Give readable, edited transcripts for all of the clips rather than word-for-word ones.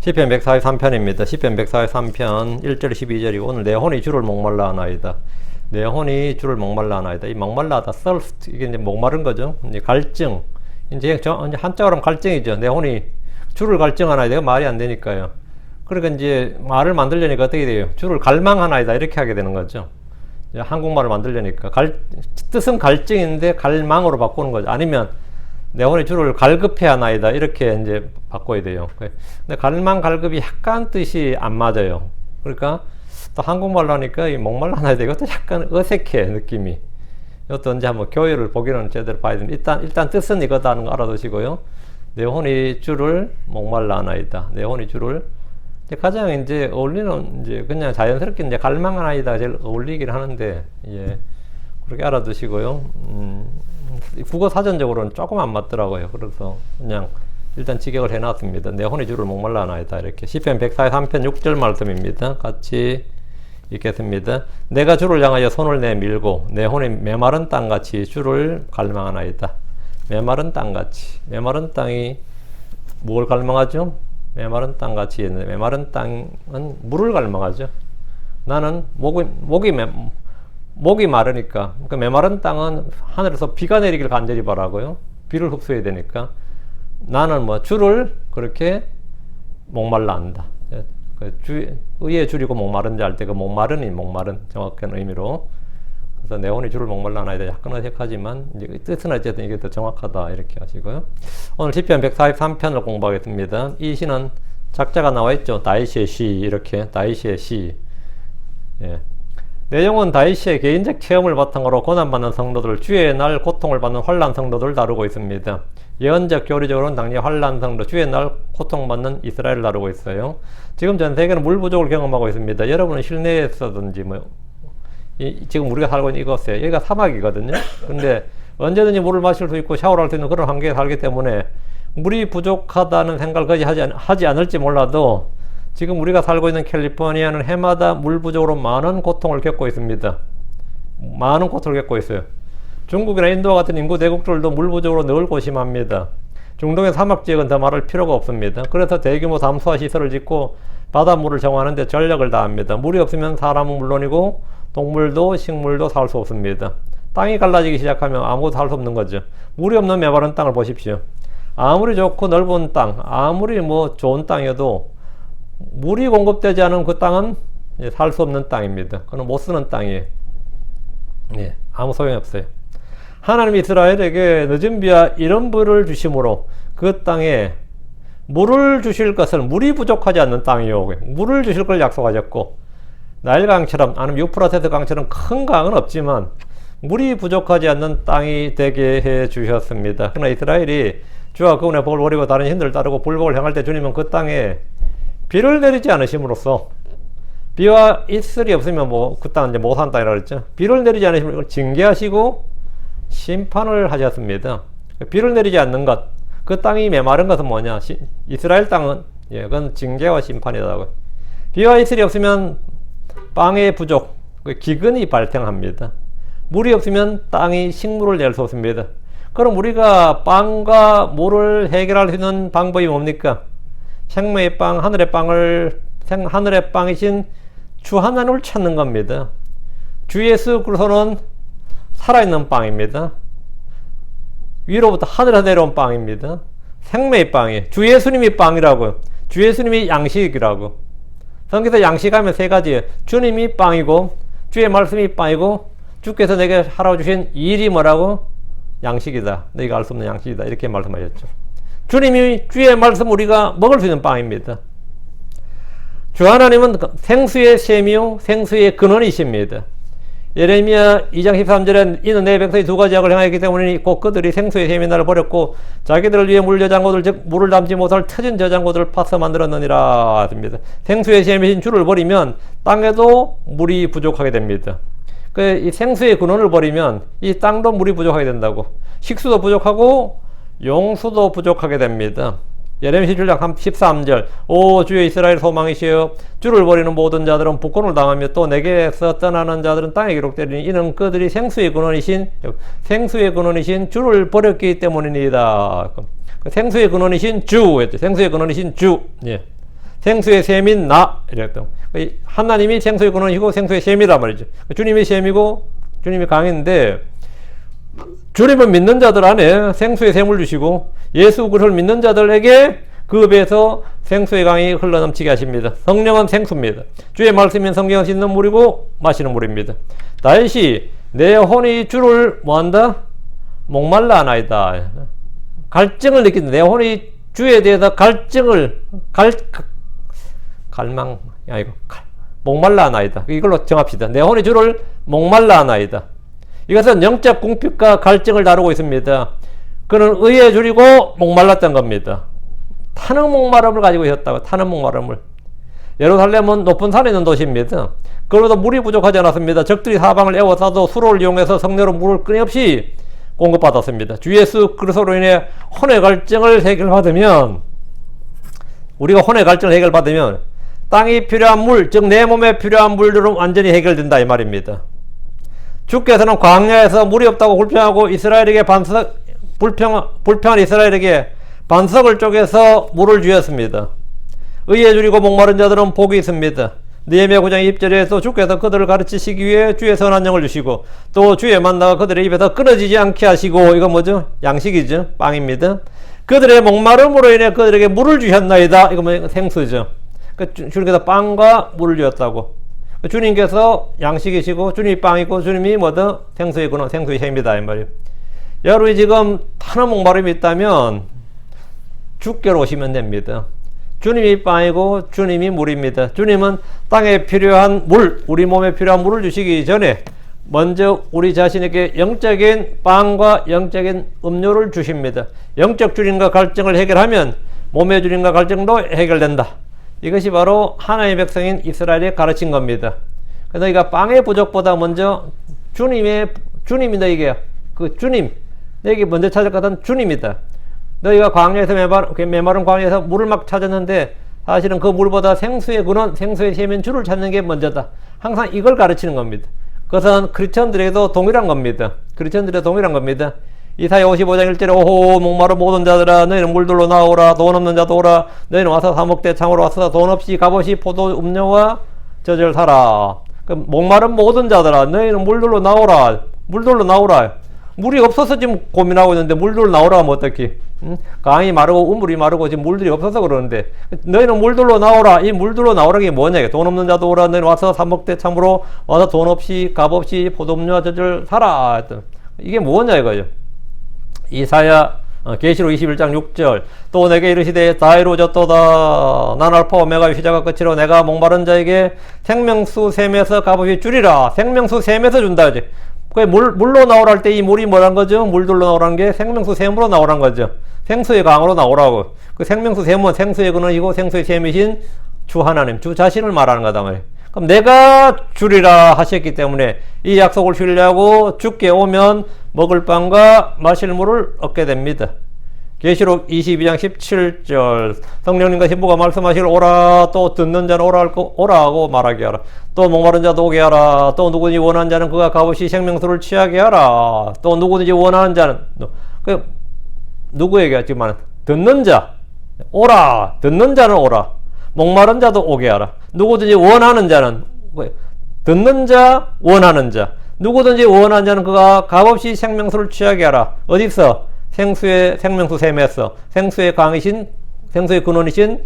시편 143편입니다. 시편 143편 1절 12절이고 오늘 내 혼이 주를 목말라 하나이다. 내 혼이 주를 목말라 하나이다. 이 목말라다 thirst 이게 이제 목마른 거죠. 이제 갈증 이제 한자어로 하면 갈증이죠. 내 혼이 주를 갈증하나이다. 이거 말이 안 되니까요. 그러니까 이제 말을 만들려니까 어떻게 돼요? 주를 갈망하나이다 이렇게 하게 되는 거죠. 한국말을 만들려니까 뜻은 갈증인데 갈망으로 바꾸는 거죠. 아니면 내 혼이 주를 갈급해하나이다 이렇게 이제 바꿔야 돼요. 근데 갈망 갈급이 약간 뜻이 안 맞아요. 그러니까 또 한국말로 하니까 이 목말라나이다 이것도 약간 어색해 느낌이. 이것도 이제 한번 교회를 보기는 제대로 봐야 됩니다. 일단 뜻은 이거다 하는 거 알아두시고요. 내 혼이 주를 목말라나이다. 내 혼이 주를 가장 이제 어울리는 이제 그냥 자연스럽게 이제 갈망하나이다 제일 어울리긴 하는데 예 그렇게 알아두시고요. 국어 사전적으로는 조금 안 맞더라고요. 그래서 그냥 일단 직역을 해놨습니다. 내 혼이 주를 목말라나이다 이렇게 시편 143편 6절 말씀입니다. 같이 읽겠습니다. 내가 주를 향하여 손을 내밀고 내 혼이 메마른 땅같이 주를 갈망하나이다. 메마른 땅같이 메마른 땅이 뭘 갈망하죠? 메마른 땅같이 있는데 메마른 땅은 물을 갈망하죠. 나는 목이 마르니까 그러니까 메마른 땅은 하늘에서 비가 내리길 간절히 바라고요. 비를 흡수해야 되니까 나는 뭐 주를 그렇게 목말라 한다. 의에 줄이고 목마른 자 할 때 그 목마른 정확한 의미로 그래서 내 혼이 주를 목말라 하나이다. 약간 어색하지만 이제 뜻은 어쨌든 이게 더 정확하다 이렇게 하시고요. 오늘 시편 143편을 공부하겠습니다. 이 시는 작자가 나와 있죠. 다윗의 시 이렇게 다윗의 시. 예. 내용은 다윗의 개인적 체험을 바탕으로 고난받는 성도들, 주의 날 고통을 받는 환난 성도들을 다루고 있습니다. 예언적 교리적으로는 당시 환난 성도, 주의 날 고통받는 이스라엘을 다루고 있어요. 지금 전 세계는 물 부족을 경험하고 있습니다. 여러분은 실내에서든지 지금 우리가 살고 있는 이곳에 여기가 사막이거든요. 근데 언제든지 물을 마실 수 있고 샤워를 할 수 있는 그런 환경에 살기 때문에 물이 부족하다는 생각을 거의 하지 않을지 몰라도 지금 우리가 살고 있는 캘리포니아는 해마다 물 부족으로 많은 고통을 겪고 있습니다. 많은 고통을 겪고 있어요. 중국이나 인도와 같은 인구 대국들도 물 부족으로 늘 고심합니다. 중동의 사막 지역은 더 말할 필요가 없습니다. 그래서 대규모 담수화 시설을 짓고 바닷물을 정화하는 데 전력을 다합니다. 물이 없으면 사람은 물론이고 동물도 식물도 살 수 없습니다. 땅이 갈라지기 시작하면 아무것도 살 수 없는 거죠. 물이 없는 메마른 땅을 보십시오. 아무리 좋고 넓은 땅, 아무리 좋은 땅이어도 물이 공급되지 않은 그 땅은 살 수 없는 땅입니다. 그건 못 쓰는 땅이에요. 예, 아무 소용이 없어요. 하나님 이스라엘에게 늦은 비와 이른 불을 주심으로 그 땅에 물을 주실 것을 물이 부족하지 않는 땅이요. 물을 주실 걸 약속하셨고 나일강처럼 아니면 유프라테스 강처럼 큰 강은 없지만 물이 부족하지 않는 땅이 되게 해 주셨습니다. 그러나 이스라엘이 주와 그분의 복을 버리고 다른 신들을 따르고 불복을 향할 때 주님은 그 땅에 비를 내리지 않으심으로써 비와 이슬이 없으면 그 땅은 이제 못 산 땅이라고 그랬죠. 비를 내리지 않으심으로 징계하시고 심판을 하셨습니다. 비를 내리지 않는 것, 그 땅이 메마른 것은 뭐냐? 이스라엘 땅은 그건 징계와 심판이라고. 비와 이슬이 없으면 빵의 부족, 기근이 발생합니다. 물이 없으면 땅이 식물을 낼 수 없습니다. 그럼 우리가 빵과 물을 해결할 수 있는 방법이 뭡니까? 생명의 빵, 하늘의 빵이신 주 하나님을 찾는 겁니다. 주 예수 그리스도는 살아있는 빵입니다. 위로부터 하늘에 내려온 빵입니다. 생명의 빵이에요. 주 예수님이 빵이라고요. 주 예수님이 양식이라고. 성경에서 양식하면 세 가지예요. 주님이 빵이고 주의 말씀이 빵이고 주께서 내게 하라고 주신 일이 뭐라고? 양식이다. 너희가 알 수 없는 양식이다. 이렇게 말씀하셨죠. 주님이 주의 말씀 우리가 먹을 수 있는 빵입니다. 주 하나님은 생수의 셈이요 생수의 근원이십니다. 예레미야 2장 13절에 이는 내 백성이 두 가지 악을 행하였기 때문이니 곧 그들이 생수의 셈이 나를 버렸고 자기들을 위해 물저장고들 즉 물을 담지 못할 터진 저장고들을 파서 만들었느니라 했습니다. 생수의 셈이신 주를 버리면 땅에도 물이 부족하게 됩니다. 이 생수의 근원을 버리면 이 땅도 물이 부족하게 된다고. 식수도 부족하고 용수도 부족하게 됩니다. 예레미야 17장 13절 오 주의 이스라엘 소망이시여 주를 버리는 모든 자들은 부권을 당하며 또 내게서 떠나는 자들은 땅에 기록되리니 이는 그들이 생수의 근원이신 주를 버렸기 때문이니이다. 생수의 근원이신 주 했죠. 생수의 근원이신 주. 예. 생수의 셈인 나 이랬던. 하나님이 생수의 근원이고 생수의 셈이란 말이죠. 주님이 셈이고 주님이 강인데 주님을 믿는 자들 안에 생수의 셈을 주시고 예수 그리스도를 믿는 자들에게 그 배에서 생수의 강이 흘러넘치게 하십니다. 성령은 생수입니다. 주의 말씀인 성경은 씻는 물이고 마시는 물입니다. 다시 내 혼이 주를 뭐한다? 목말라 하나이다. 갈증을 느낀다. 내 혼이 주에 대해서 갈증을 목말라 하나이다. 이걸로 정합시다. 내 혼이 주를 목말라 하나이다. 이것은 영적 궁핍과 갈증을 다루고 있습니다. 그는 의에 줄이고 목말랐던 겁니다. 타는 목마름을 가지고 있었다고. 타는 목마름을. 예루살렘은 높은 산에 있는 도시입니다. 그러도 물이 부족하지 않았습니다. 적들이 사방을 에워싸도 수로를 이용해서 성내로 물을 끊임없이 공급받았습니다. 주 예수 그리스도로 인해 혼의 갈증을 해결받으면, 우리가 혼의 갈증을 해결받으면 땅이 필요한 물, 즉 내 몸에 필요한 물들은 완전히 해결된다 이 말입니다. 주께서는 광야에서 물이 없다고 불평하고 이스라엘에게 불평한 이스라엘에게 반석을 쪼개서 물을 주었습니다. 의에 줄이고 목마른 자들은 복이 있습니다. 느헤미야 9장 20절에서 주께서 그들을 가르치시기 위해 주의 선한 영을 주시고 또 주의 만나가 그들의 입에서 끊어지지 않게 하시고, 이건 뭐죠? 양식이죠. 빵입니다. 그들의 목마름으로 인해 그들에게 물을 주셨나이다. 이거 뭐 생수죠. 주님께서 빵과 물을 주었다고. 주님께서 양식이시고 주님이 빵이고 주님이 뭐든 생수의 근원, 생수의 셈이다 이 말이에요. 여러분이 지금 타는 목마름이 있다면 주께로 오시면 됩니다. 주님이 빵이고 주님이 물입니다. 주님은 땅에 필요한 물, 우리 몸에 필요한 물을 주시기 전에 먼저 우리 자신에게 영적인 빵과 영적인 음료를 주십니다. 영적 주님과 갈증을 해결하면 몸의 주님과 갈증도 해결된다. 이것이 바로 하나님의 백성인 이스라엘이 가르친 겁니다. 그래서 너희가 빵의 부족보다 먼저 주님이 너희에게, 그 주님, 너희에게 먼저 찾을 것은 주님이다. 너희가 광야에서 메마른 광야에서 물을 막 찾았는데 사실은 그 물보다 생수의 근원, 생수의 셈인 주를 찾는 게 먼저다. 항상 이걸 가르치는 겁니다. 그것은 크리스천들에게도 동일한 겁니다. 크리스천들에게도 동일한 겁니다. 이사야 55장 1절에 오호 목마른 모든 자들아 너희는 물들로 나오라. 돈 없는 자도 오라. 너희는 와서 사먹되 창으로 와서 돈 없이 값없이 포도 음료와 젖을 사라. 목마른 모든 자들아 너희는 물들로 나오라. 물들로 나오라. 물이 없어서 지금 고민하고 있는데 물들로 나오라 하면 어떡해? 강이 마르고 우물이 마르고 지금 물들이 없어서 그러는데 너희는 물들로 나오라. 이 물들로 나오라는 게 뭐냐? 돈 없는 자도 오라. 너희는 와서 사먹되 참으로 와서 돈 없이 값없이 포도 음료와 젖을 사라. 이게 뭐냐 이거죠. 이사야 계시록 21장 6절 또 내게 이르시되 다 이루어졌도다. 난 알파 오메가 시작과 끝이로 내가 목마른 자에게 생명수 샘에서 값없이 주리라. 생명수 샘에서 준다 이제. 그 물로 나오라 할 때 이 물이 뭐란 거죠? 물들로 나오라는 게 생명수 샘으로 나오란 거죠. 생수의 강으로 나오라고. 그 생명수 샘은 생수의 근원이고 생수의 샘이신 주 하나님, 주 자신을 말하는 거다 말이에요. 그럼 내가 주리라 하셨기 때문에 이 약속을 신뢰하고 주께 오면 먹을 빵과 마실 물을 얻게 됩니다. 계시록 22장 17절 성령님과 신부가 말씀하시길 오라. 또 듣는 자는 오라 하고 말하게 하라. 또 목마른 자도 오게 하라. 또 누구든지 원하는 자는 그가 값없이 생명수를 취하게 하라. 또 누구든지 원하는 자는 누구에게 지금 듣는 자 오라. 듣는 자는 오라. 목마른 자도 오게 하라. 누구든지 원하는 자는 듣는 자 원하는 자 누구든지 원하는 자는 그가 값없이 생명수를 취하게 하라. 어디서? 생수의 생명수 샘에서 생수의 강이신 생수의 근원이신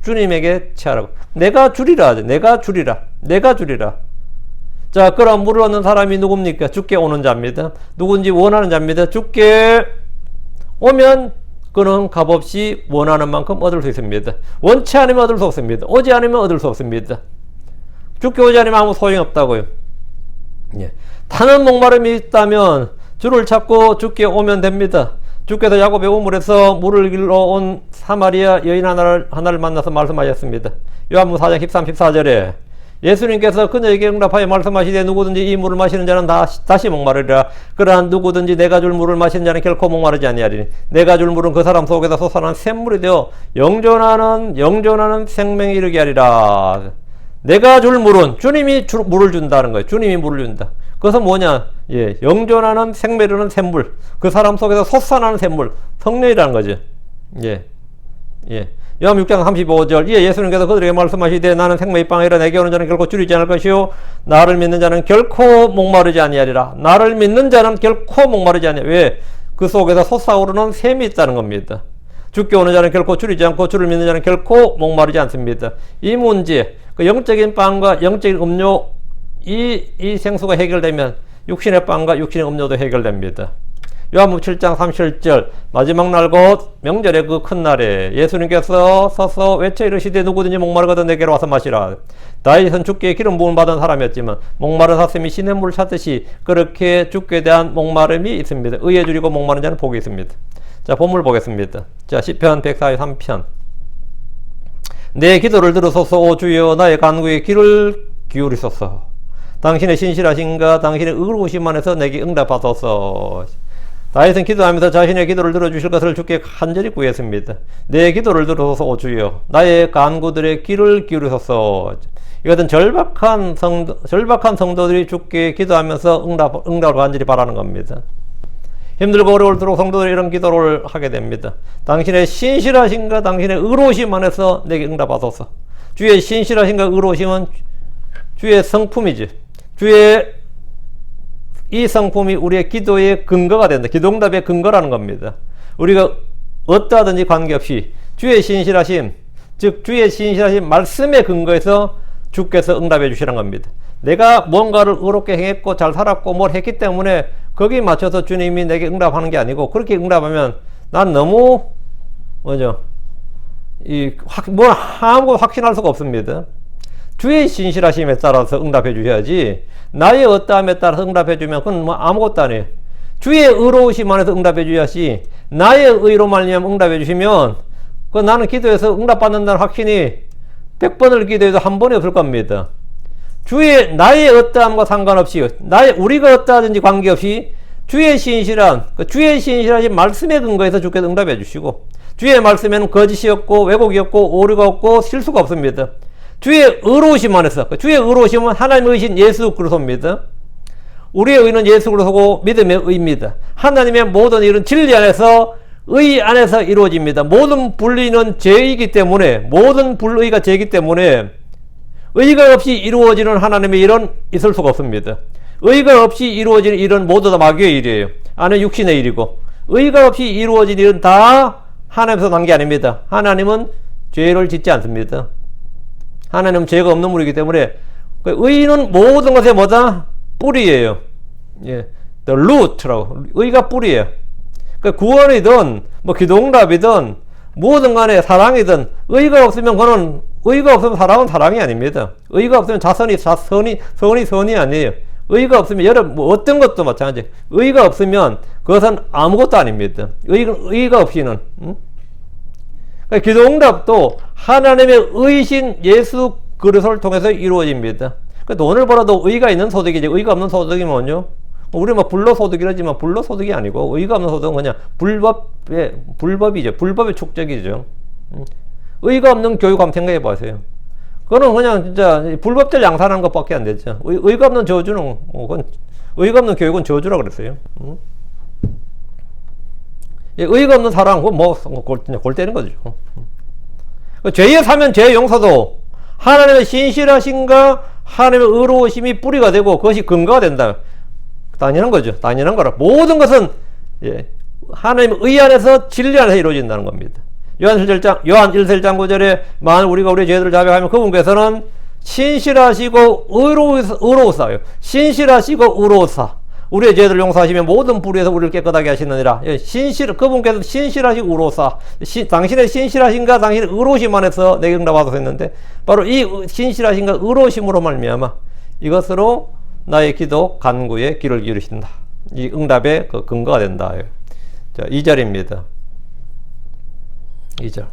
주님에게 취하라고. 내가 주리라 하죠. 내가 주리라. 내가 주리라. 자, 그럼 물을 얻는 사람이 누굽니까? 주께 오는 자입니다. 누군지 원하는 자입니다. 주께 오면 그는 값없이 원하는 만큼 얻을 수 있습니다. 원치 않으면 얻을 수 없습니다. 오지 않으면 얻을 수 없습니다. 주께 오지 않으면 아무 소용이 없다고요. 예. 타는 목마름이 있다면 주를 찾고 주께 오면 됩니다. 주께서 야곱의 우물에서 물을 길러 온 사마리아 여인 하나를 만나서 말씀하셨습니다. 요한복음 4장 13, 14절에 예수님께서 그녀에게 응답하여 말씀하시되 누구든지 이 물을 마시는 자는 다시 목마르리라. 그러나 누구든지 내가 줄 물을 마시는 자는 결코 목마르지 아니하리니 내가 줄 물은 그 사람 속에서 솟아나는 샘물이 되어 영존하는 생명에 이르게 하리라. 내가 줄 물은 주님이 물을 준다는 거예요. 주님이 물을 준다. 그것은 뭐냐? 예, 영존하는 생명이라는 샘물. 그 사람 속에서 솟아나는 샘물. 성령이라는 거죠. 예. 예. 요한 6장 35절 이에 예수님께서 그들에게 말씀하시되 나는 생명의 빵이라 내게 오는 자는 결코 줄이지 않을 것이요 나를 믿는 자는 결코 목마르지 아니하리라. 나를 믿는 자는 결코 목마르지 아니하리라. 왜? 그 속에서 솟아오르는 샘이 있다는 겁니다. 주께 오는 자는 결코 줄이지 않고 주를 믿는 자는 결코 목마르지 않습니다. 이 문제, 그 영적인 빵과 영적인 음료 이 생수가 해결되면 육신의 빵과 육신의 음료도 해결됩니다. 요한복음 7장 37절 마지막 날 곧 명절의 그 큰 날에 예수님께서 서서 외쳐 이르시되 누구든지 목마르거든 내게로 와서 마시라. 다윗은 주께 기름 부음 받은 사람이었지만 목마른 사슴이 시냇물을 찾듯이 그렇게 주께 대한 목마름이 있습니다. 의에 줄이고 목마른 자는 복이 있습니다. 자, 본문 보겠습니다. 자, 시편 143편. 내 기도를 들으소서 오 주여 나의 간구에 귀를 기울이소서. 당신의 신실하신가 당신의 의로우심 안에서 내게 응답하소서. 다윗은 기도하면서 자신의 기도를 들어주실 것을 주께 간절히 구했습니다. 내 기도를 들어소서 오 주여 나의 간구들의 귀를 기울이소서. 이것은 절박한 성도들이 주께 기도하면서 응답을 간절히 바라는 겁니다. 힘들고 어려울수록 성도들이 이런 기도를 하게 됩니다. 당신의 신실하신가 당신의 의로우심 안에서 내게 응답하소서. 주의 신실하신가 의로우심은 주의 성품이지. 주의 이 성품이 우리의 기도의 근거가 된다. 기도응답의 근거라는 겁니다. 우리가 어떠하든지 관계없이 주의 신실하심, 즉 주의 신실하신 말씀에 근거해서 주께서 응답해 주시는 겁니다. 내가 뭔가를 의롭게 행했고 잘 살았고 뭘 했기 때문에 거기에 맞춰서 주님이 내게 응답하는 게 아니고 그렇게 응답하면 난 너무 아무것도 확신할 수가 없습니다. 주의 신실하심에 따라서 응답해 주셔야지 나의 어떠함에 따라서 응답해 주면 그건 아무것도 아니에요. 주의 의로우심 안에서 응답해 주셔야지 나의 의로 말미암아 응답해 주시면 그 나는 기도해서 응답받는다는 확신이 100번을 기도해도 한 번이 없을 겁니다. 나의 어떠함과 상관없이 우리가 어떠하든지 관계없이 주의 신실하신 말씀에 근거해서 주께서 응답해 주시고 주의 말씀에는 거짓이 없고 왜곡이 없고 오류가 없고 실수가 없습니다. 주의 의로우심 안에서 주의 의로우심은 하나님의 의신 예수 그리스도입니다. 우리의 의는 예수 그리스도고 믿음의 의입니다. 하나님의 모든 일은 진리 안에서 의 안에서 이루어집니다. 모든 불의는 죄이기 때문에 모든 불의가 죄이기 때문에 의가 없이 이루어지는 하나님의 일은 있을 수가 없습니다. 의가 없이 이루어지는 일은 모두 다 마귀의 일이에요. 아니 육신의 일이고 의가 없이 이루어진 일은 다 하나님에서 난 게 아닙니다. 하나님은 죄를 짓지 않습니다. 하나님은 죄가 없는 분이기 때문에 의는 모든 것의 뭐다? 뿌리예요. 예, the root라고. 의가 뿌리예요. 구원이든 기도응답이든 뭐든 간에 사랑이든 의가 없으면 사랑은 사랑이 아닙니다. 의가 없으면 선이 아니에요. 의가 없으면 어떤 것도 마찬가지. 의가 없으면 그것은 아무것도 아닙니다. 의가 없이는 기도응답도 하나님의 의신 예수 그리스도를 통해서 이루어집니다. 돈을 벌어도 의가 있는 소득이지 의가 없는 소득이 뭐죠? 우리 불로소득이라지만 불로소득이 아니고 의가 없는 소득은 그냥 불법이죠. 불법의 축적이죠. 의가 없는 교육 한번 생각해 보세요. 그거는 그냥 진짜 불법절 양산하는 것밖에 안 되죠. 의가 없는 저주는 의가 없는 교육은 저주라 그랬어요. 의가 없는 사랑 골 때리는 거죠. 죄에 사면 죄의 용서도 하나님의 신실하신가 하나님의 의로우심이 뿌리가 되고 그것이 근거가 된다. 당연한 거죠. 당연한 거라. 모든 것은 하나님의 의 안에서 진리 안에서 이루어진다는 겁니다. 요한 1장 9절에 만일 우리가 우리의 죄들을 자백하면 그분께서는 신실하시고 의로우사요. 신실하시고 의로우사. 우리의 죄들을 용서하시면 모든 불의에서 우리를 깨끗하게 하시느니라. 그분께서 신실하시고 의로우사. 당신의 신실하신가 당신의 의로우심 안에서 내게 응답하소서 했는데 바로 이 신실하신가 의로우심으로 말미암아 이것으로 나의 기도 간구에 귀를 기울이신다. 이 응답의 그 근거가 된다. 자, 2절입니다. 2절.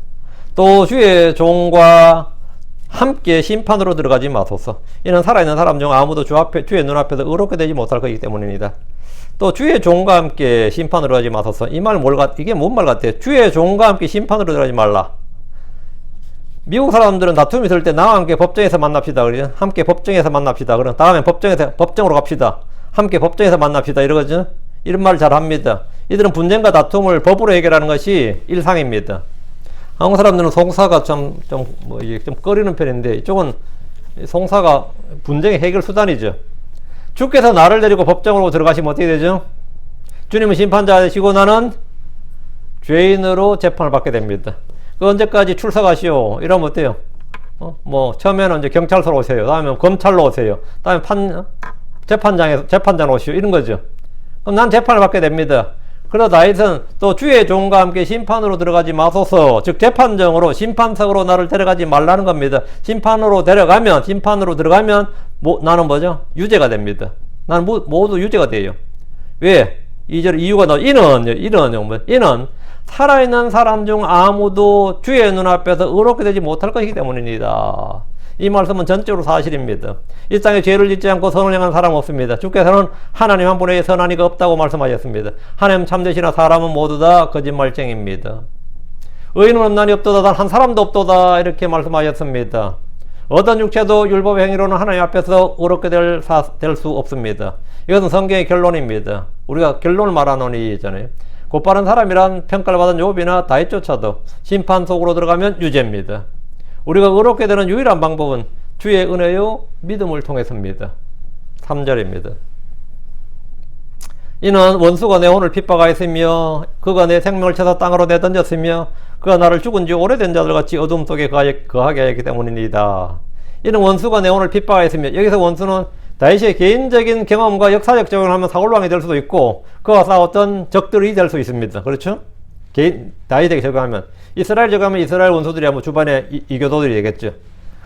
또 주의 종과 함께 심판으로 들어가지 마소서. 이는 살아있는 사람 중 아무도 주의 눈앞에서 의롭게 되지 못할 것이기 때문입니다. 또 주의 종과 함께 심판으로 들어가지 마소서. 이 말 이게 뭔 말 같아요? 주의 종과 함께 심판으로 들어가지 말라. 미국 사람들은 다툼이 있을 때 나와 함께 법정에서 만납시다. 그러죠. 함께 법정에서 만납시다. 그럼 다음엔 법정으로 갑시다. 함께 법정에서 만납시다. 이러거든요. 이런 말을 잘 합니다. 이들은 분쟁과 다툼을 법으로 해결하는 것이 일상입니다. 한국 사람들은 송사가 이게 좀 꺼리는 편인데, 이쪽은 송사가 분쟁의 해결 수단이죠. 주께서 나를 데리고 법정으로 들어가시면 어떻게 되죠? 주님은 심판자 되시고 나는 죄인으로 재판을 받게 됩니다. 그 언제까지 출석하시오? 이러면 어때요? 처음에는 이제 경찰서로 오세요. 다음에 검찰로 오세요. 다음에 재판장으로 오시오. 이런 거죠. 그럼 난 재판을 받게 됩니다. 그러다 다윗은 또 주의 종과 함께 심판으로 들어가지 마소서, 즉 재판정으로, 심판석으로 나를 데려가지 말라는 겁니다. 심판으로 들어가면 나는 뭐죠? 유죄가 됩니다. 나는 모두 유죄가 돼요. 왜? 2절 이유가 이는 살아있는 사람 중 아무도 주의 눈앞에서 의롭게 되지 못할 것이기 때문입니다. 이 말씀은 전적으로 사실입니다. 이 땅에 죄를 짓지 않고 선을 행한 사람은 없습니다. 주께서는 하나님 한 분에 선한 이가 없다고 말씀하셨습니다. 하나님 참되시나 사람은 모두 다 거짓말쟁입니다. 의인은 없나니 없도다, 단 한 사람도 없도다, 이렇게 말씀하셨습니다. 어떤 육체도 율법의 행위로는 하나님 앞에서 의롭게 될 수 없습니다. 이것은 성경의 결론입니다. 우리가 결론을 말하노니잖아요. 곧바른 사람이란 평가를 받은 욥이나 다윗조차도 심판 속으로 들어가면 유죄입니다. 우리가 의롭게 되는 유일한 방법은 주의 은혜요 믿음을 통해서입니다. 3절입니다. 이는 원수가 내 혼을 핍박하였으며 그가 내 생명을 쳐서 땅으로 내던졌으며 그가 나를 죽은 지 오래된 자들 같이 어둠 속에 거하게 하였기 때문입니다. 이는 원수가 내 혼을 핍박하였으며, 여기서 원수는 다윗의 개인적인 경험과 역사적 적용을 하면 사울왕이 될 수도 있고 그와 싸웠던 적들이 될 수 있습니다. 그렇죠? 다윗에게 적용하면, 이스라엘 적용하면 이스라엘 원수들이 아마 주변에 이교도들이 되겠죠.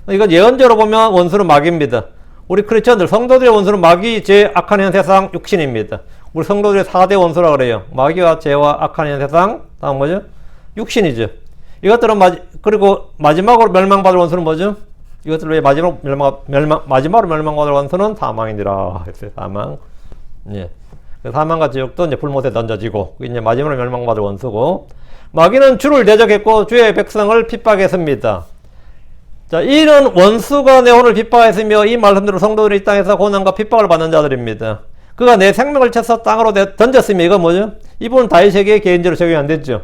이건 예언적으로 보면 원수는 마귀입니다. 우리 크리스천들, 성도들의 원수는 마귀, 죄, 악한 현 세상, 육신입니다. 우리 성도들의 4대 원수라 그래요. 마귀와 죄와 악한 현 세상, 다음 뭐죠? 육신이죠. 이것들은 그리고 마지막으로 멸망받을 원수는 뭐죠? 이것들 왜 마지막으로 멸망받을 원수는 사망이니라 했어요. 사망. 예. 사망과 지옥도 이제 불못에 던져지고, 이제 마지막으로 멸망받을 원수고, 마귀는 주를 대적했고 주의 백성을 핍박했습니다. 자, 이런 원수가 내 혼을 핍박했으며, 이 말씀대로 성도들이 이 땅에서 고난과 핍박을 받는 자들입니다. 그가 내 생명을 쳐서 땅으로 던졌으며, 이건 뭐죠? 이분은 다윗에게 개인적으로 적용이 안 됐죠.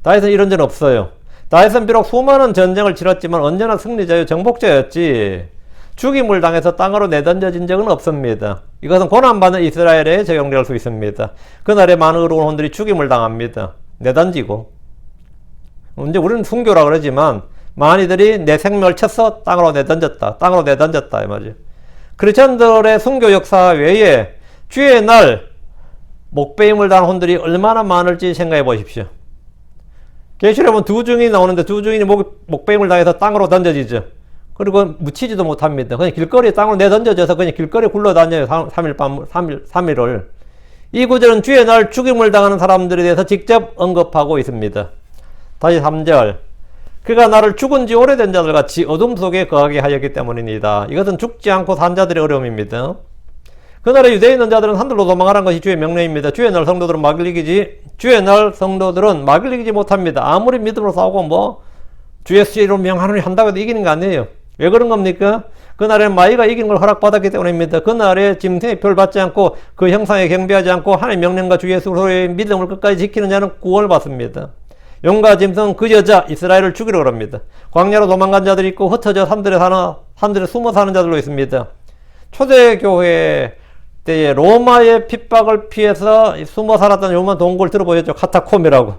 다윗은 이런 적은 없어요. 다윗은 비록 수많은 전쟁을 치렀지만 언제나 승리자요 정복자였지 죽임을 당해서 땅으로 내던져진 적은 없습니다. 이것은 고난받는 이스라엘에 적용될 수 있습니다. 그날에 많은 의로운 혼들이 죽임을 당합니다. 내던지고. 이제 우리는 순교라 그러지만 많이들이 내 생명을 쳐서 땅으로 내던졌다. 이 말이죠. 크리스천들의 순교 역사 외에 주의 날 목배임을 당한 혼들이 얼마나 많을지 생각해 보십시오. 계시록에 보면 두 증인이 나오는데 두 증인이 목배임을 당해서 땅으로 던져지죠. 그리고 묻히지도 못합니다. 그냥 길거리에 땅으로 내던져져서 그냥 길거리에 굴러다녀요. 3일을. 이 구절은 주의 날 죽임을 당하는 사람들에 대해서 직접 언급하고 있습니다. 다시 3절. 그가 나를 죽은 지 오래된 자들 같이 어둠 속에 거하게 하였기 때문입니다. 이것은 죽지 않고 산 자들의 어려움입니다. 그날에 유대에 있는 자들은 산들로 도망하라는 것이 주의 명령입니다. 주의 날 성도들은 막을 이기지 못합니다. 아무리 믿음으로 싸우고 주의 수제로 명하노니 한다고 해도 이기는 거 아니에요. 왜 그런 겁니까? 그날에 마귀가 이기는 걸 허락받았기 때문입니다. 그날에 짐승의 표를 받지 않고 그 형상에 경배하지 않고 하나님의 명령과 주 예수로의 믿음을 끝까지 지키는 자는 구원을 받습니다. 용과 짐승은 그 여자 이스라엘을 죽이려고 합니다. 광야로 도망간 자들이 있고 흩어져 산들에 숨어 사는 자들도 있습니다. 초대교회 때에 로마의 핍박을 피해서 숨어 살았던 요만 동굴 들어보셨죠? 카타콤이라고.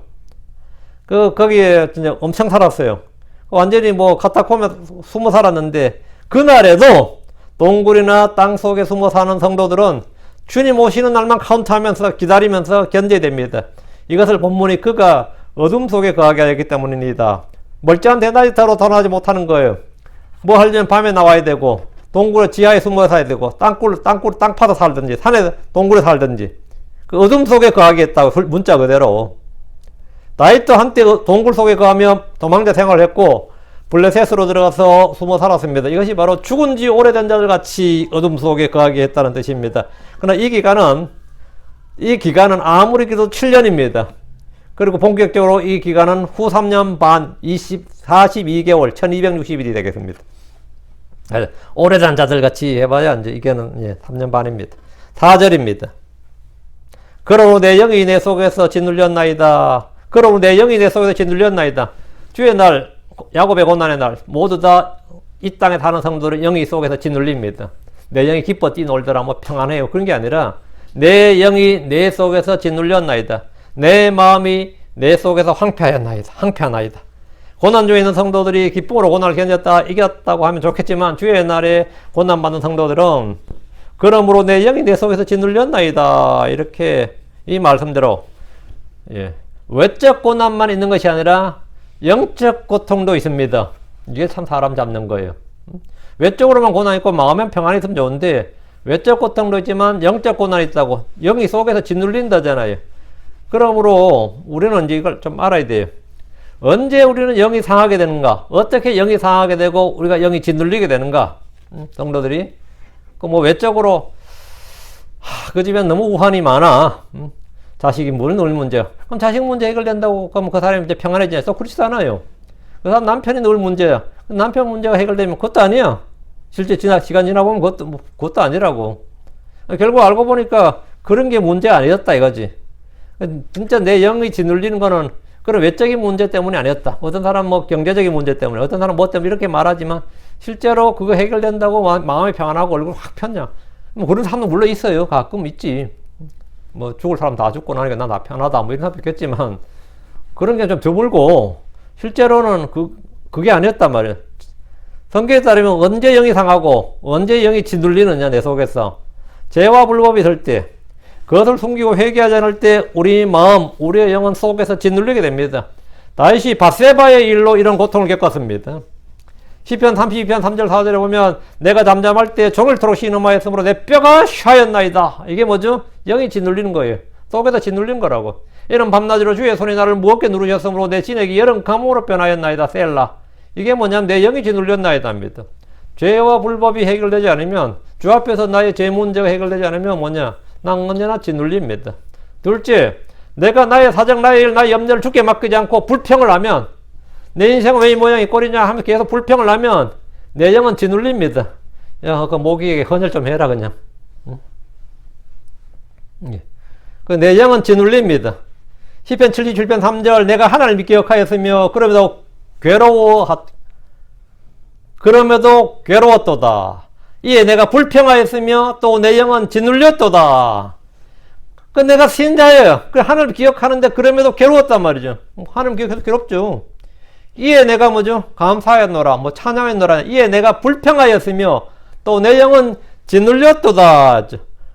거기에 진짜 엄청 살았어요. 완전히 카타콤에 숨어 살았는데, 그날에도 동굴이나 땅 속에 숨어 사는 성도들은 주님 오시는 날만 카운트하면서 기다리면서 견뎌야 됩니다. 이것을 본문이 그가 어둠 속에 거하게 하였기 때문입니다. 멀쩡한 대낮이 타러 떠나지 못하는 거예요. 뭐 하려면 밤에 나와야 되고, 동굴의 지하에 숨어 살아야 되고, 땅 파서 살든지, 동굴에 살든지, 그 어둠 속에 거하게 했다고, 문자 그대로. 다윗도 한때 동굴 속에 거하며 도망자 생활을 했고, 블레셋으로 들어가서 숨어 살았습니다. 이것이 바로 죽은 지 오래된 자들 같이 어둠 속에 거하게 했다는 뜻입니다. 그러나 이 기간은 아무리 그래도 7년입니다. 그리고 본격적으로 이 기간은 후 3년 반, 42개월, 1260일이 되겠습니다. 오래된 자들 같이 해봐야 이제 이게는 3년 반입니다. 4절입니다. 그러므로 내 영이 내 속에서 짓눌렸나이다. 주의 날, 야곱의 고난의 날, 모두 다 이 땅에 사는 성도들은 영이 속에서 짓눌립니다. 내 영이 기뻐 뛰놀더라, 뭐 평안해요. 그런 게 아니라 내 영이 내 속에서 짓눌렸나이다. 내 마음이 내 속에서 황폐하나이다. 고난 중에 있는 성도들이 기쁨으로 고난을 견뎠다, 이겼다고 하면 좋겠지만 주의 날에 고난받는 성도들은 그러므로 내 영이 내 속에서 짓눌렸나이다. 이렇게 이 말씀대로 외적 고난만 있는 것이 아니라 영적 고통도 있습니다. 이게 참 사람 잡는 거예요. 외적으로만 고난 있고 마음엔 평안이 있으면 좋은데 외적 고통도 있지만 영적 고난이 있다고. 영이 속에서 짓눌린다잖아요. 그러므로 우리는 이제 이걸 좀 알아야 돼요. 언제 우리는 영이 상하게 되는가? 어떻게 영이 상하게 되고 우리가 영이 짓눌리게 되는가? 성도들이 그 뭐 외적으로 그 집엔 너무 우환이 많아. 자식이 뭘 넣을 문제야? 그럼 자식 문제 해결된다고 그러면 그 사람이 이제 평안해지냐? 또 그렇지도 않아요. 그 사람 남편이 넣을 문제야. 남편 문제가 해결되면 그것도 아니야. 실제 시간 지나보면 그것도 아니라고. 결국 알고 보니까 그런 게 문제 아니었다 이거지. 진짜 내 영이 짓눌리는 거는 그런 외적인 문제 때문이 아니었다. 어떤 사람 뭐 경제적인 문제 때문에, 어떤 사람 뭐 때문에 이렇게 말하지만 실제로 그거 해결된다고 마음이 평안하고 얼굴 확 폈냐? 뭐 그런 사람도 물론 있어요. 가끔 있지. 뭐 죽을 사람 다 죽고 나니까 나 편하다 뭐 이런 사람 있겠지만 그런 게 좀 드물고 실제로는 그게 아니었단 말이에요. 성경에 따르면 언제 영이 상하고 언제 영이 짓눌리느냐 내 속에서 죄와 불법이 들 때 그것을 숨기고 회개하지 않을 때 우리 마음, 우리의 영은 속에서 짓눌리게 됩니다. 다윗이 밧세바의 일로 이런 고통을 겪었습니다. 시편 32편 3절 4절에 보면 내가 잠잠할 때 종일토록 신음하였으므로 내 뼈가 쉬었나이다. 이게 뭐죠? 영이 짓눌리는 거예요. 속에서 짓눌린 거라고. 이런 밤낮으로 주의 손이 나를 무겁게 누르셨으므로 내 진액이 여름 가뭄으로 변하였나이다. 셀라. 이게 뭐냐면 내 영이 짓눌렸나이다 합니다. 죄와 불법이 해결되지 않으면 주 앞에서 나의 죄 문제가 해결되지 않으면 뭐냐? 난 언제나 짓눌립니다. 둘째, 내가 나의 사정, 나의 일, 나의 염려를 주께 맡기지 않고 불평을 하면 내 인생은 왜 이 모양이 꼴이냐 하면서 계속 불평을 하면 내 영은 짓눌립니다. 야, 그 모기에게 헌혈 좀 해라 그냥. 그 내 영은 짓눌립니다. 시편 77편 3절 내가 하나님을 기억하였으며 그럼에도 괴로웠도다. 이에 내가 불평하였으며 또 내 영은 짓눌렸도다. 그 내가 신자예요. 그 하나님을 기억하는데 그럼에도 괴로웠단 말이죠. 하나님 기억해서 괴롭죠. 이에 내가 뭐죠? 감사하였노라, 뭐 찬양했노라. 이에 내가 불평하였으며 또 내 영은 짓눌렸도다.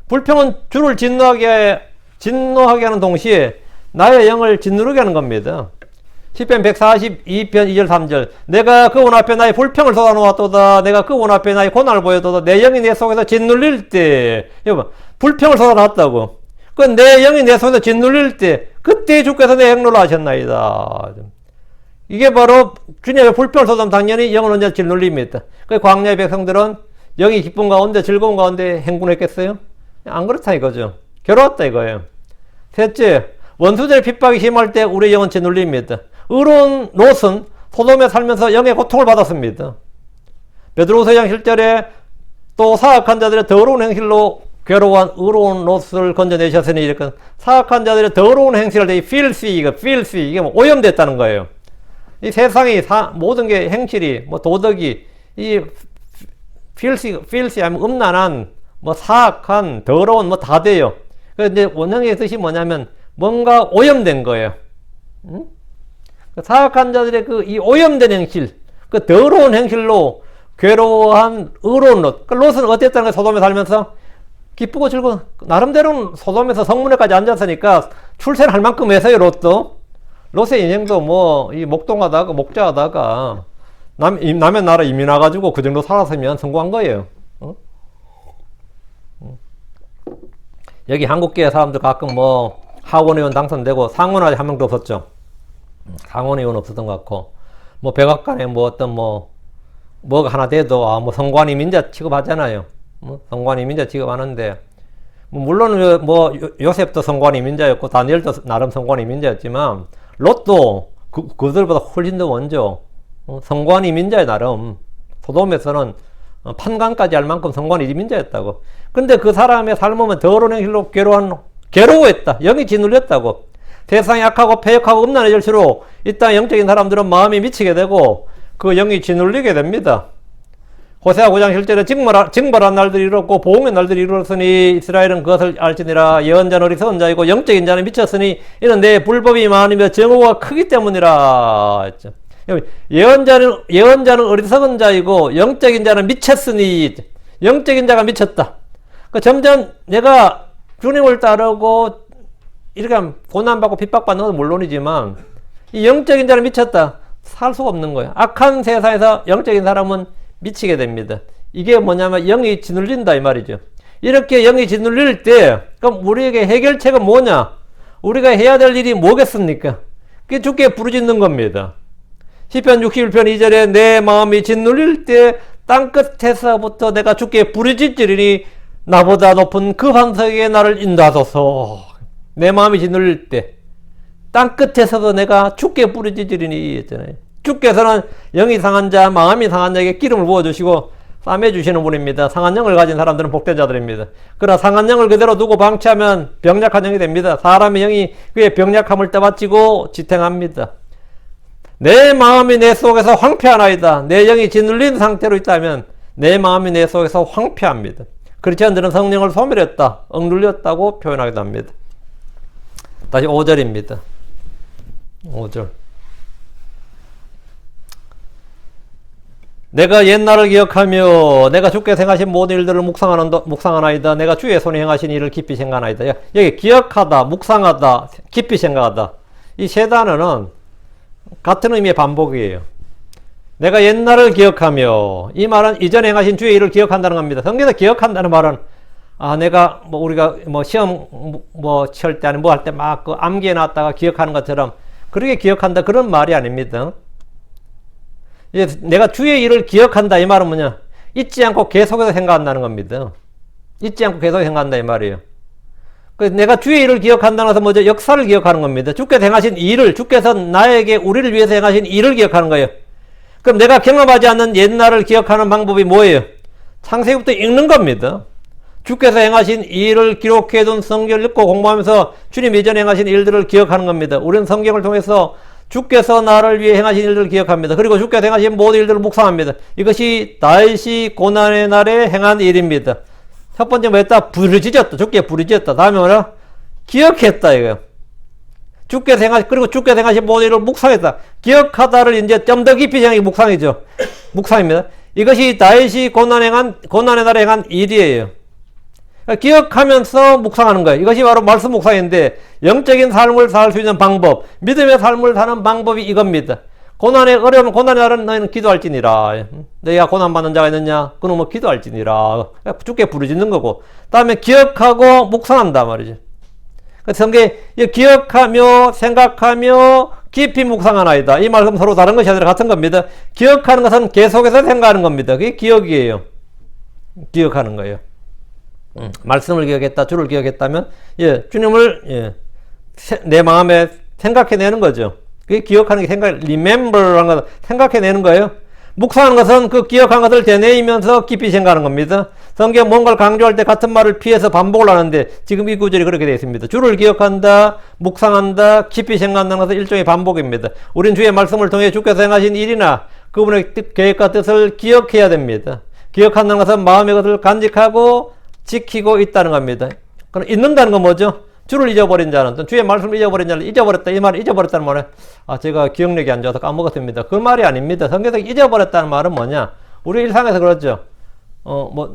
불평은 주를 진노하게 하는 동시에 나의 영을 짓누르게 하는 겁니다. 시편 142편 2절 3절 내가 그 원 앞에 나의 불평을 쏟아놓았도다. 내가 그 원 앞에 나의 고난을 보여도다. 내 영이 내 속에서 짓눌릴 때 여러분 불평을 쏟아놨다고. 그 내 영이 내 속에서 짓눌릴 때 그때 주께서 내 행로를 하셨나이다. 이게 바로 주님의 불평을 쏟아면 당연히 영은 언제 짓눌립니다. 그 광야의 백성들은 영이 기쁨 가운데 즐거움 가운데 행군했겠어요? 안 그렇다 이거죠. 괴로웠다 이거예요. 셋째, 원수들의 핍박이 심할 때 우리의 영은 짓눌립니다. 의로운 롯은 소돔에 살면서 영의 고통을 받았습니다. 베드로후서 2장 7절에 또 사악한 자들의 더러운 행실로 괴로워한 의로운 롯을 건져내셨으니 이렇게 사악한 자들의 더러운 행실을 filthy 이게 뭐 오염됐다는 거예요. 이 세상이 모든 게 행실이 뭐 도덕이 이 filthy 하면 음란한 뭐 사악한 더러운 뭐 다 돼요. 근데 원형의 뜻이 뭐냐면 뭔가 오염된 거예요. 응? 사악한 자들의 이 오염된 행실, 그 더러운 행실로 괴로워한 의로운 롯. 롯은 어땠다는 거예요? 소돔에 살면서 기쁘고 즐거운, 나름대로는 소돔에서 성문에까지 앉았으니까 출세를 할 만큼 해서요, 롯도. 롯의 인생도 뭐, 목동하다가, 목자하다가, 남의 나라 이민 와가지고 그 정도 살았으면 성공한 거예요. 어? 여기 한국계 사람들 가끔 뭐, 하원의원 당선되고 상원은 아직 한 명도 없었죠. 상원의원 없었던 것 같고, 뭐, 백악관에 뭐 어떤 뭐가 하나 돼도, 뭐, 성관 이민자 취급하잖아요. 성관 이민자 취급하는데, 물론 요셉도 성관 이민자였고, 다니엘도 나름 성관 이민자였지만, 롯도 그들보다 훨씬 더 먼저, 성관 이민자의 나름, 소돔에서는 판관까지 할 만큼 성관 이민자였다고. 근데 그 사람의 삶은 더러운 행실로 괴로워했다. 영이 짓눌렸다고. 세상이 악하고 패역하고 음란해질수록 이 땅 영적인 사람들은 마음이 미치게 되고 그 영이 짓눌리게 됩니다. 호세아 9장 실제로 징벌한 날들이 이르렀고 보응의 날들이 이르렀으니 이스라엘은 그것을 알지니라. 예언자는 어리석은 자이고 영적인 자는 미쳤으니 이는 내 불법이 많으며 정오가 크기 때문이라 했죠. 예언자는 어리석은 자이고 영적인 자는 미쳤으니, 영적인 자가 미쳤다. 그러니까 점점 내가 주님을 따르고 이렇게 고난받고 핍박받는 건 물론이지만 이 영적인 자는 미쳤다. 살 수가 없는 거예요. 악한 세상에서 영적인 사람은 미치게 됩니다. 이게 뭐냐면 영이 짓눌린다 이 말이죠. 이렇게 영이 짓눌릴 때 그럼 우리에게 해결책은 뭐냐? 우리가 해야 될 일이 뭐겠습니까? 그게 주께 부르짖는 겁니다. 시편 61편 2절에 내 마음이 짓눌릴 때 땅끝에서부터 내가 주께 부르짖으리니 나보다 높은 그 반석에 나를 인도하소서. 내 마음이 짓눌릴 때 땅끝에서도 내가 주께 부르짖으리니 했잖아요. 주께서는 영이 상한 자, 마음이 상한 자에게 기름을 부어주시고 싸매주시는 분입니다. 상한 영을 가진 사람들은 복된 자들입니다. 그러나 상한 영을 그대로 두고 방치하면 병약한 영이 됩니다. 사람의 영이 그의 병약함을 떠받치고 지탱합니다. 내 마음이 내 속에서 황폐하나이다. 내 영이 짓눌린 상태로 있다면 내 마음이 내 속에서 황폐합니다. 크리스천들은 성령을 소멸했다, 억눌렸다고 표현하기도 합니다. 다시 5절입니다. 5절. 내가 옛날을 기억하며 내가 주께서 행하신 모든 일들을 묵상하나이다. 내가 주의 손에 행하신 일을 깊이 생각하나이다. 여기 기억하다, 묵상하다, 깊이 생각하다. 이 세 단어는 같은 의미의 반복이에요. 내가 옛날을 기억하며, 이 말은 이전에 행하신 주의 일을 기억한다는 겁니다. 성경에서 기억한다는 말은 내가 우리가 시험 칠 때 아니 할 때 막 그 암기해 놨다가 기억하는 것처럼 그렇게 기억한다 그런 말이 아닙니다. 내가 주의 일을 기억한다 이 말은 뭐냐? 잊지 않고 계속해서 생각한다는 겁니다. 잊지 않고 계속 생각한다 이 말이에요. 내가 주의 일을 기억한다는 것은 뭐죠? 역사를 기억하는 겁니다. 주께서 행하신 일을, 주께서 나에게 우리를 위해서 행하신 일을 기억하는 거예요. 그럼 내가 경험하지 않는 옛날을 기억하는 방법이 뭐예요? 창세기부터 읽는 겁니다. 주께서 행하신 일을 기록해둔 성경을 읽고 공부하면서 주님 이전에 행하신 일들을 기억하는 겁니다. 우리는 성경을 통해서 주께서 나를 위해 행하신 일들을 기억합니다. 그리고 주께서 행하신 모든 일들을 묵상합니다. 이것이 다윗이 고난의 날에 행한 일입니다. 첫 번째 뭐였다? 부르짖었다. 주께 부르짖었다. 다음에 뭐라? 기억했다 이거예요. 그리고 주께서 행하신 모든 일을 묵상했다. 기억하다를 이제 좀 더 깊이 생각이 묵상이죠. 묵상입니다. 이것이 다윗이 고난의 날에 행한 일이에요. 기억하면서 묵상하는 거예요. 이것이 바로 말씀 묵상인데 영적인 삶을 살 수 있는 방법, 믿음의 삶을 사는 방법이 이겁니다. 고난의 어려움, 고난의 날은 너희는 기도할지니라. 너희가 고난받는 자가 있느냐? 그는 뭐 기도할지니라. 주께 부르짖는 거고. 다음에 기억하고 묵상한다 말이죠. 성경에 기억하며 생각하며 깊이 묵상하나이다. 이 말씀 서로 다른 것이 아니라 같은 겁니다. 기억하는 것은 계속해서 생각하는 겁니다. 그게 기억이에요. 기억하는 거예요. 말씀을 기억했다, 주를 기억했다면, 주님을, 내 마음에 생각해내는 거죠. 그게 기억하는 게 remember라는 거 생각해내는 거예요. 묵상하는 것은 그 기억한 것을 되뇌이면서 깊이 생각하는 겁니다. 성경 뭔가를 강조할 때 같은 말을 피해서 반복을 하는데, 지금 이 구절이 그렇게 되어 있습니다. 주를 기억한다, 묵상한다, 깊이 생각한다는 것은 일종의 반복입니다. 우린 주의 말씀을 통해 주께서 행하신 일이나 그분의 계획과 뜻을 기억해야 됩니다. 기억한다는 것은 마음의 것을 간직하고 지키고 있다는 겁니다. 그럼 잊는다는 건 뭐죠? 주를 잊어버린 자는, 주의 말씀을 잊어버린 자는 잊어버렸다. 이 말을 잊어버렸다는 말은 제가 기억력이 안 좋아서 까먹었습니다. 그 말이 아닙니다. 성경에서 잊어버렸다는 말은 뭐냐? 우리 일상에서 그렇죠.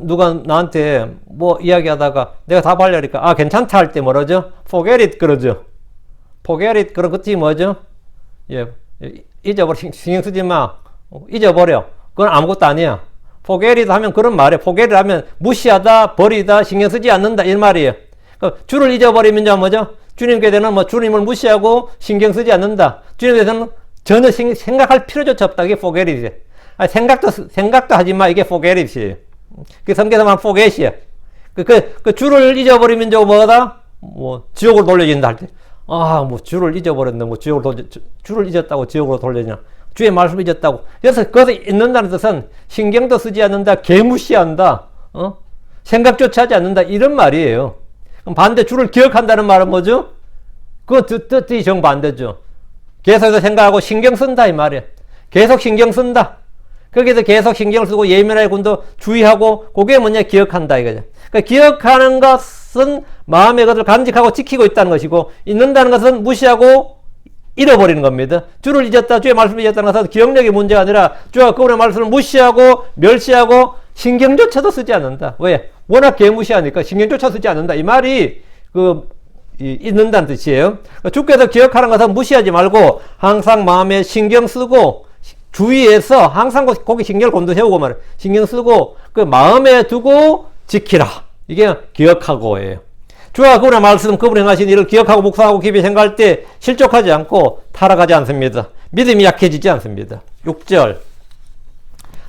누가 나한테 이야기하다가 내가 답하려니까 괜찮다 할 때 뭐라죠? forget it 그러죠. forget it 그런 것이 뭐죠? 잊어버려. 신경 쓰지 마. 잊어버려. 그건 아무것도 아니야. forget it 하면 그런 말이에요. forget it 하면 무시하다, 버리다, 신경 쓰지 않는다 이 말이에요. 주를 잊어버리면 뭐죠? 주님께 대해서는 주님을 무시하고 신경 쓰지 않는다. 주님에 대해서는 전혀 생각할 필요조차 없다. 이게 forget it. 생각도 하지 마. 이게 forget it이에요. 그 성경에서 말하는 forget이에요. 그 주를 잊어버리면 뭐다? 지옥으로 돌려진다 할 때. 주를 잊어버렸네. 주를 잊었다고 지옥으로 돌려지나. 주의 말씀을 잊었다고. 그래서 그것을 잊는다는 뜻은 신경도 쓰지 않는다, 개무시한다, 생각조차 하지 않는다, 이런 말이에요. 그럼 반대 주를 기억한다는 말은 뭐죠? 그거 뜻이 정반대죠. 계속해서 생각하고 신경 쓴다 이 말이에요. 계속 신경 쓴다. 거기서 계속 신경을 쓰고 예민하게 군도 주의하고 그게 뭐냐 기억한다 이거죠. 그러니까 기억하는 것은 마음의 것을 간직하고 지키고 있다는 것이고 잊는다는 것은 무시하고 잃어버리는 겁니다. 주를 잊었다, 주의 말씀을 잊었다는 것은 기억력의 문제가 아니라 주가 그분의 말씀을 무시하고 멸시하고 신경조차도 쓰지 않는다. 왜? 워낙 개무시하니까 신경조차 쓰지 않는다. 이 말이 잊는다는 뜻이에요. 주께서 기억하는 것은 무시하지 말고 항상 마음에 신경 쓰고 주위에서 항상 거기 신경을 곤두세우고 말이에요. 신경 쓰고 그 마음에 두고 지키라. 이게 기억하고예요. 주와 그분의 말씀, 그분이 행하신 일을 기억하고 묵상하고 깊이 생각할 때 실족하지 않고 타락하지 않습니다. 믿음이 약해지지 않습니다. 6절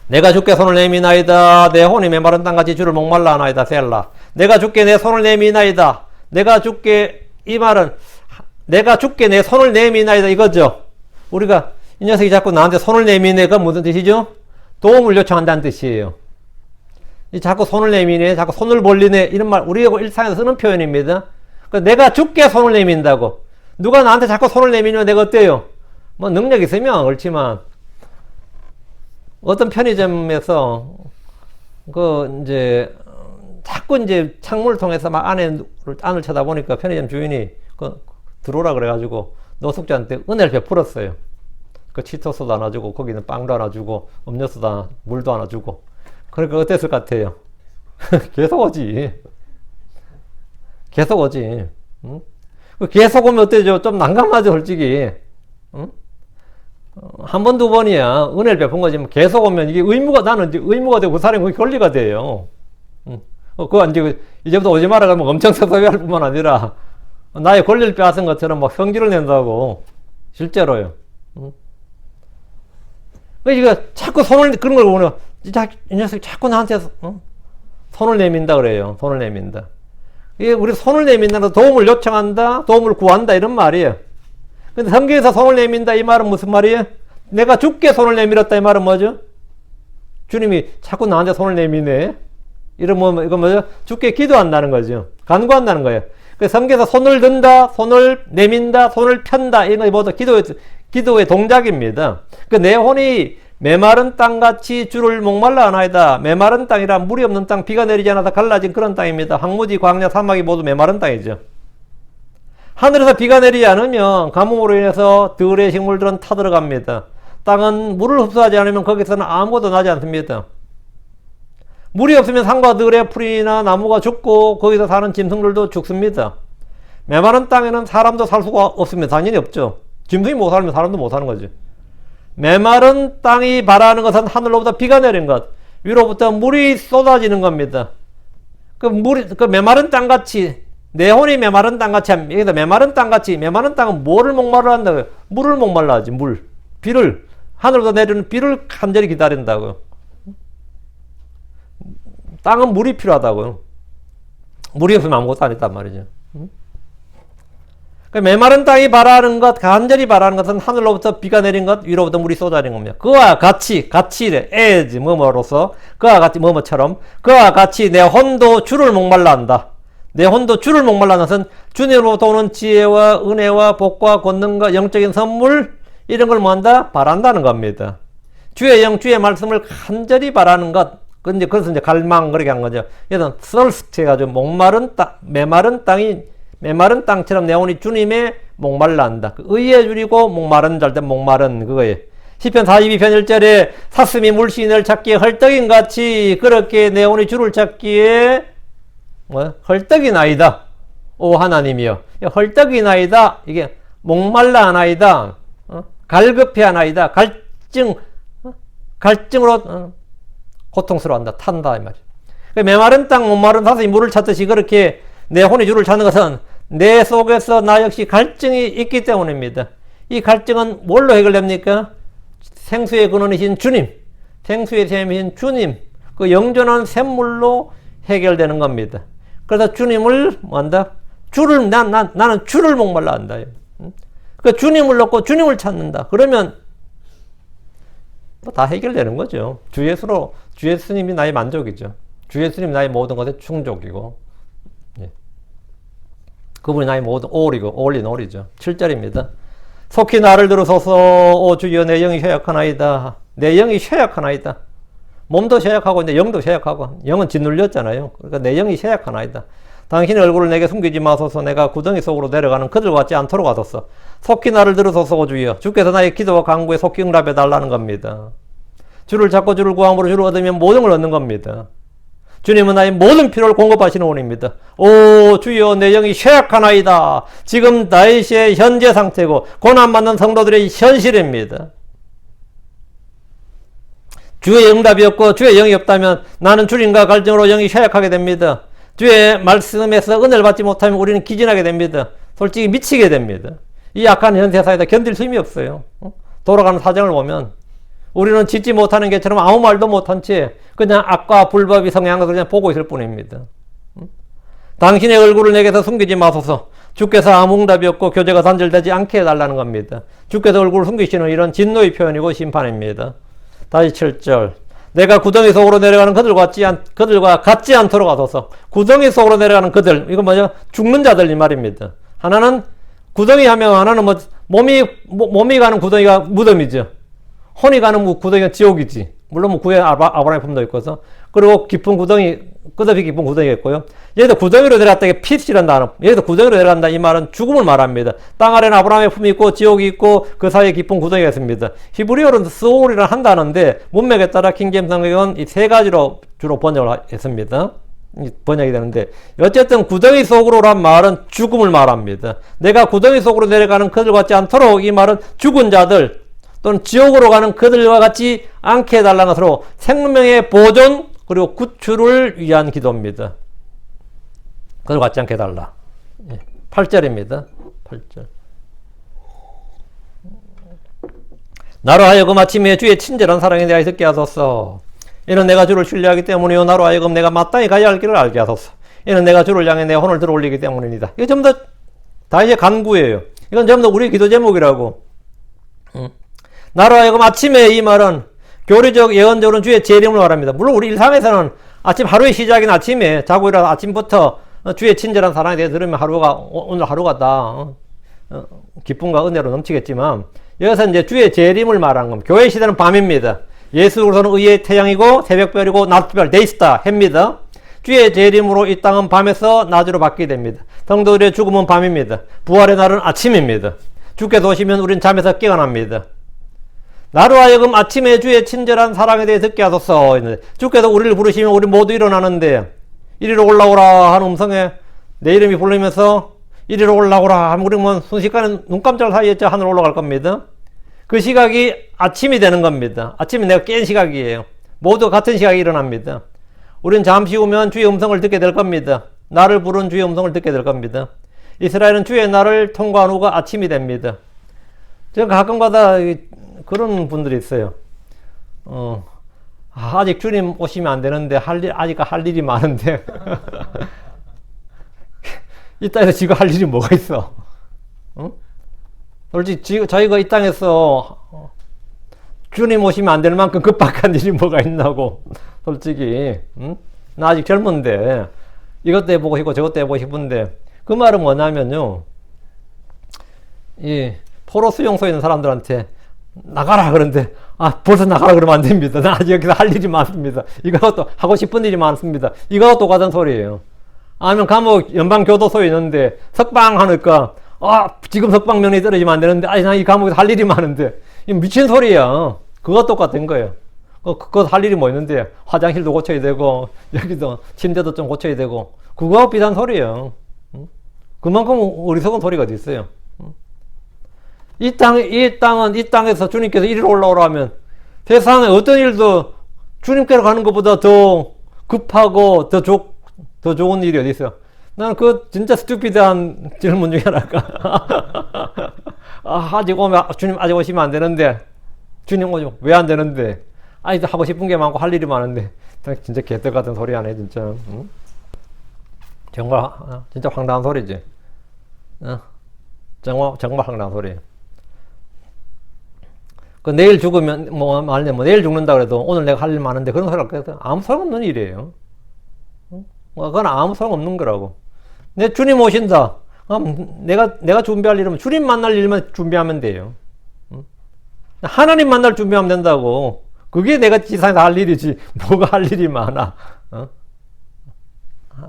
내가 주께 손을 내미나이다. 내 혼이 메마른 땅같이 주를 목말라 하나이다. 셀라. 내가 주께 내 손을 내미나이다. 내가 주께 이 말은 내가 주께 내 손을 내미나이다 이거죠. 우리가 이 녀석이 자꾸 나한테 손을 내미네. 그건 무슨 뜻이죠? 도움을 요청한다는 뜻이에요. 자꾸 손을 내미네, 자꾸 손을 벌리네, 이런 말, 우리가 일상에서 쓰는 표현입니다. 그러니까 내가 주께 손을 내민다고. 누가 나한테 자꾸 손을 내미면 내가 어때요? 뭐, 능력 있으면 그렇지만, 어떤 편의점에서, 자꾸 창문을 통해서 막 안을 쳐다보니까 편의점 주인이 들어오라 그래가지고 노숙자한테 은혜를 베풀었어요. 치토스도 하나 주고, 거기는 빵도 하나 주고, 음료수도 하나, 물도 하나 주고. 그러니까 어땠을 것 같아요? 계속 오지. 계속 오지. 응? 계속 오면 어때죠? 좀 난감하죠, 솔직히. 응? 한 번, 두 번이야. 은혜를 베푼 거지. 계속 오면 이게 나는 이제 의무가 되고 그 사람이 그게 권리가 돼요. 응? 그거 이제부터 오지 마라 그러면 엄청 섭섭해할 뿐만 아니라 나의 권리를 빼앗은 것처럼 막 성질을 낸다고. 실제로요. 응? 그러니까 자꾸 그런 걸 보면 이 녀석이 자꾸 나한테 손을 내민다 그래요. 손을 내민다. 이게 우리 손을 내민다는 건 도움을 요청한다, 도움을 구한다 이런 말이에요. 근데 성경에서 손을 내민다 이 말은 무슨 말이에요? 내가 주께 손을 내밀었다 이 말은 뭐죠? 주님이 자꾸 나한테 손을 내미네. 이러면 이거 뭐죠? 주께 기도한다는 거죠. 간구한다는 거예요. 그래서 성경에서 손을 든다, 손을 내민다, 손을 편다 이런 거 모두 기도의 동작입니다. 내 혼이 메마른 땅같이 주를 목말라 하나이다. 메마른 땅이라 물이 없는 땅, 비가 내리지 않아서 갈라진 그런 땅입니다. 황무지, 광야, 사막이 모두 메마른 땅이죠. 하늘에서 비가 내리지 않으면 가뭄으로 인해서 들의 식물들은 타들어갑니다. 땅은 물을 흡수하지 않으면 거기서는 아무것도 나지 않습니다. 물이 없으면 산과 들의 풀이나 나무가 죽고 거기서 사는 짐승들도 죽습니다. 메마른 땅에는 사람도 살 수가 없습니다. 당연히 없죠. 짐승이 못 살면 사람도 못 사는 거죠. 메마른 땅이 바라는 것은 하늘로부터 비가 내린 것, 위로부터 물이 쏟아지는 겁니다. 그 메마른 땅같이, 내 혼이 메마른 땅같이, 여기서 메마른 땅같이, 메마른 땅은 뭐를 목말라 한다고요? 물을 목말라 하지, 물. 비를, 하늘로부터 내리는 비를 간절히 기다린다고요. 땅은 물이 필요하다고요. 물이 없으면 아무것도 안 했단 말이죠. 메마른 땅이 바라는 것, 간절히 바라는 것은 하늘로부터 비가 내린 것, 위로부터 물이 쏟아지는 겁니다. 그와 같이 as, 뭐뭐로서, 그와 같이, 뭐뭐처럼, 그와 같이 내 혼도 주를 목말라 한다. 내 혼도 주를 목말라 하는 것은 주님으로부터 오는 지혜와 은혜와 복과 권능과 영적인 선물, 이런 걸 뭐한다? 바란다는 겁니다. 주의 영, 주의 말씀을 간절히 바라는 것, 그래서 이제 갈망, 그렇게 한 거죠. 얘는 thirst 해가지고 메마른 땅처럼 내 혼이 주님의 목말라 한다. 의에 줄이고 목마른 잘 때 목마른 그거예요. 시편 42편 1절에 사슴이 물신을 찾기에 헐떡인 같이 그렇게 내 혼이 주를 찾기에 헐떡이 나이다. 오 하나님이여. 헐떡이 나이다. 이게 목말라 하나이다. 갈급해 하나이다. 갈증으로 고통스러워한다. 탄다 이 말이야. 메마른 땅 목마른 사슴이 물을 찾듯이 그렇게 내 혼이 주를 찾는 것은 내 속에서 나 역시 갈증이 있기 때문입니다. 이 갈증은 뭘로 해결됩니까? 생수의 근원이신 주님, 생수의 샘이신 주님, 그 영존한 샘물로 해결되는 겁니다. 그래서 주님을 뭐한다? 나는 주를 목말라 한다. 그 주님을 놓고 주님을 찾는다. 그러면 뭐 다 해결되는 거죠. 주 예수님이 나의 만족이죠. 주 예수님이 나의 모든 것에 충족이고. 그분이 나의 모든 all이고 all in all이죠. 7절입니다. 속히 나를 들으소서. 오 주여 내 영이 쇠약하나이다. 내 영이 쇠약하나이다. 몸도 쇠약하고 이제 영도 쇠약하고 영은 짓눌렸잖아요. 그러니까 내 영이 쇠약하나이다. 당신의 얼굴을 내게 숨기지 마소서. 내가 구덩이 속으로 내려가는 그들 같지 않도록 하소서. 속히 나를 들으소서. 오 주여. 주께서 나의 기도와 간구에 속히 응답해 달라는 겁니다. 주를 찾고 주를 구함으로 주를 얻으면 모든 걸 얻는 겁니다. 주님은 나의 모든 필요를 공급하시는 분입니다. 오 주여 내 영이 쇠약하나이다. 지금 다윗의 현재 상태고 고난받는 성도들의 현실입니다. 주의 응답이 없고 주의 영이 없다면 나는 주님과 갈증으로 영이 쇠약하게 됩니다. 주의 말씀에서 은혜를 받지 못하면 우리는 기진하게 됩니다. 솔직히 미치게 됩니다. 이 약한 현세사에다 견딜 수 힘이 없어요. 돌아가는 사정을 보면 우리는 짓지 못하는 개처럼 아무 말도 못한 채 그냥 악과 불법이 성행한 것을 그냥 보고 있을 뿐입니다. 당신의 얼굴을 내게서 숨기지 마소서. 주께서 아무 응답이 없고 교제가 단절되지 않게 해달라는 겁니다. 주께서 얼굴을 숨기시는 이런 진노의 표현이고 심판입니다. 다시 7절. 내가 구덩이 속으로 내려가는 그들과 같지 않도록 하소서. 구덩이 속으로 내려가는 그들. 이건 뭐죠? 죽는 자들 이 말입니다. 하나는 구덩이 하면 하나는 몸이 가는 구덩이가 무덤이죠. 혼이 가는 구덩이가 지옥이지. 물론 구에 아브라함의 품도 있고서. 그리고 깊은 구덩이, 끝없이 깊은 구덩이가 있고요. 여기서 구덩이로 내려갔다 이게 pit이라는 단어. 여기서 구덩이로 내려간다 이 말은 죽음을 말합니다. 땅 아래는 아브라함의 품이 있고 지옥이 있고 그 사이에 깊은 구덩이가 있습니다. 히브리어로는 소울이라 한다는데 문맥에 따라 킹제임스 성경은 이 세 가지로 주로 번역을 했습니다. 번역이 되는데 어쨌든 구덩이 속으로란 말은 죽음을 말합니다. 내가 구덩이 속으로 내려가는 그들 같지 않도록 이 말은 죽은 자들 또는 지옥으로 가는 그들과 같지 않게 해달라는 것으로 생명의 보존 그리고 구출을 위한 기도입니다. 그들 같지 않게 해달라. 8절입니다. 8절. 나로 하여금 아침에 주의 친절한 사랑에 대하여 듣게 하소서. 이는 내가 주를 신뢰하기 때문이요 나로 하여금 내가 마땅히 가야 할 길을 알게 하소서. 이는 내가 주를 향해 내 혼을 들어 올리기 때문입니다. 이거 전부 다 이제 간구예요. 이건 전부 다 우리의 기도 제목이라고. 나로 하여금 아침에 이 말은 교리적 예언적으로는 주의 재림을 말합니다. 물론 우리 일상에서는 아침 하루의 시작인 아침에 자고 일어나 아침부터 주의 친절한 사랑에 대해 들으면 오늘 하루가 다 기쁨과 은혜로 넘치겠지만 여기서 이제 주의 재림을 말하는 겁니다. 교회 시대는 밤입니다. 예수로서는 의의 태양이고 새벽별이고 낮별 데이스타 해입니다. 주의 재림으로 이 땅은 밤에서 낮으로 바뀌게 됩니다. 성도들의 죽음은 밤입니다. 부활의 날은 아침입니다. 주께서 오시면 우리는 잠에서 깨어납니다. 나로 하여금 아침에 주의 친절한 사랑에 대해 듣게 하소서. 주께서 우리를 부르시면 우리 모두 일어나는데 이리로 올라오라 하는 음성에 내 이름이 불리면서 이리로 올라오라 하면 우리는 순식간에 눈 깜짝 사이에 하늘 올라갈 겁니다. 그 시각이 아침이 되는 겁니다. 아침이 내가 깬 시각이에요. 모두 같은 시각에 일어납니다. 우리는 잠시 후면 주의 음성을 듣게 될 겁니다. 나를 부른 주의 음성을 듣게 될 겁니다. 이스라엘은 주의 날을 통과한 후가 아침이 됩니다. 제가 가끔가다 그런 분들이 있어요. 아직 주님 오시면 안 되는데 아직 할 일이 많은데 이 땅에서 지금 할 일이 뭐가 있어? 솔직히 저희가 이 땅에서 주님 오시면 안 될 만큼 급박한 일이 뭐가 있나고. 솔직히 나 아직 젊은데 이것도 해보고 싶고 저것도 해보고 싶은데 그 말은 뭐냐면요, 이 포로 수용소에 있는 사람들한테 나가라 그런데 벌써 나가라 그러면 안 됩니다. 나 아직 여기서 할 일이 많습니다. 이것도 하고 싶은 일이 많습니다. 이거하고 똑같은 소리예요. 아니면 감옥 연방교도소에 있는데 석방하니까 지금 석방면이 떨어지면 안 되는데 나 이 감옥에서 할 일이 많은데 이 미친 소리야. 그거 똑같은 거예요. 그거 할 일이 뭐 있는데 화장실도 고쳐야 되고 여기도 침대도 좀 고쳐야 되고 그거하고 비슷한 소리예요. 그만큼 어리석은 소리가 어디 있어요. 이 땅에서 주님께서 이리로 올라오라 하면 세상에 어떤 일도 주님께로 가는 것보다 더 급하고 더 좋은 일이 어디 있어요. 나는 그 진짜 스튜피드한 질문 중에 하나가 주님 아직 오시면 안 되는데 주님 오시면 왜 안 되는데 하고 싶은 게 많고 할 일이 많은데 진짜 개떡 같은 소리 하네 진짜. 응? 정말 진짜 황당한 소리지. 정말 황당한 소리. 내일 죽으면 내일 죽는다 그래도 오늘 내가 할 일 많은데 그런 소리가 없겠어. 아무 소용없는 일이에요. 그건 아무 소용없는 거라고. 내 주님 오신다. 내가 준비할 일은 주님 만날 일만 준비하면 돼요. 하나님 만날 준비하면 된다고. 그게 내가 지상에서 할 일이지. 뭐가 할 일이 많아.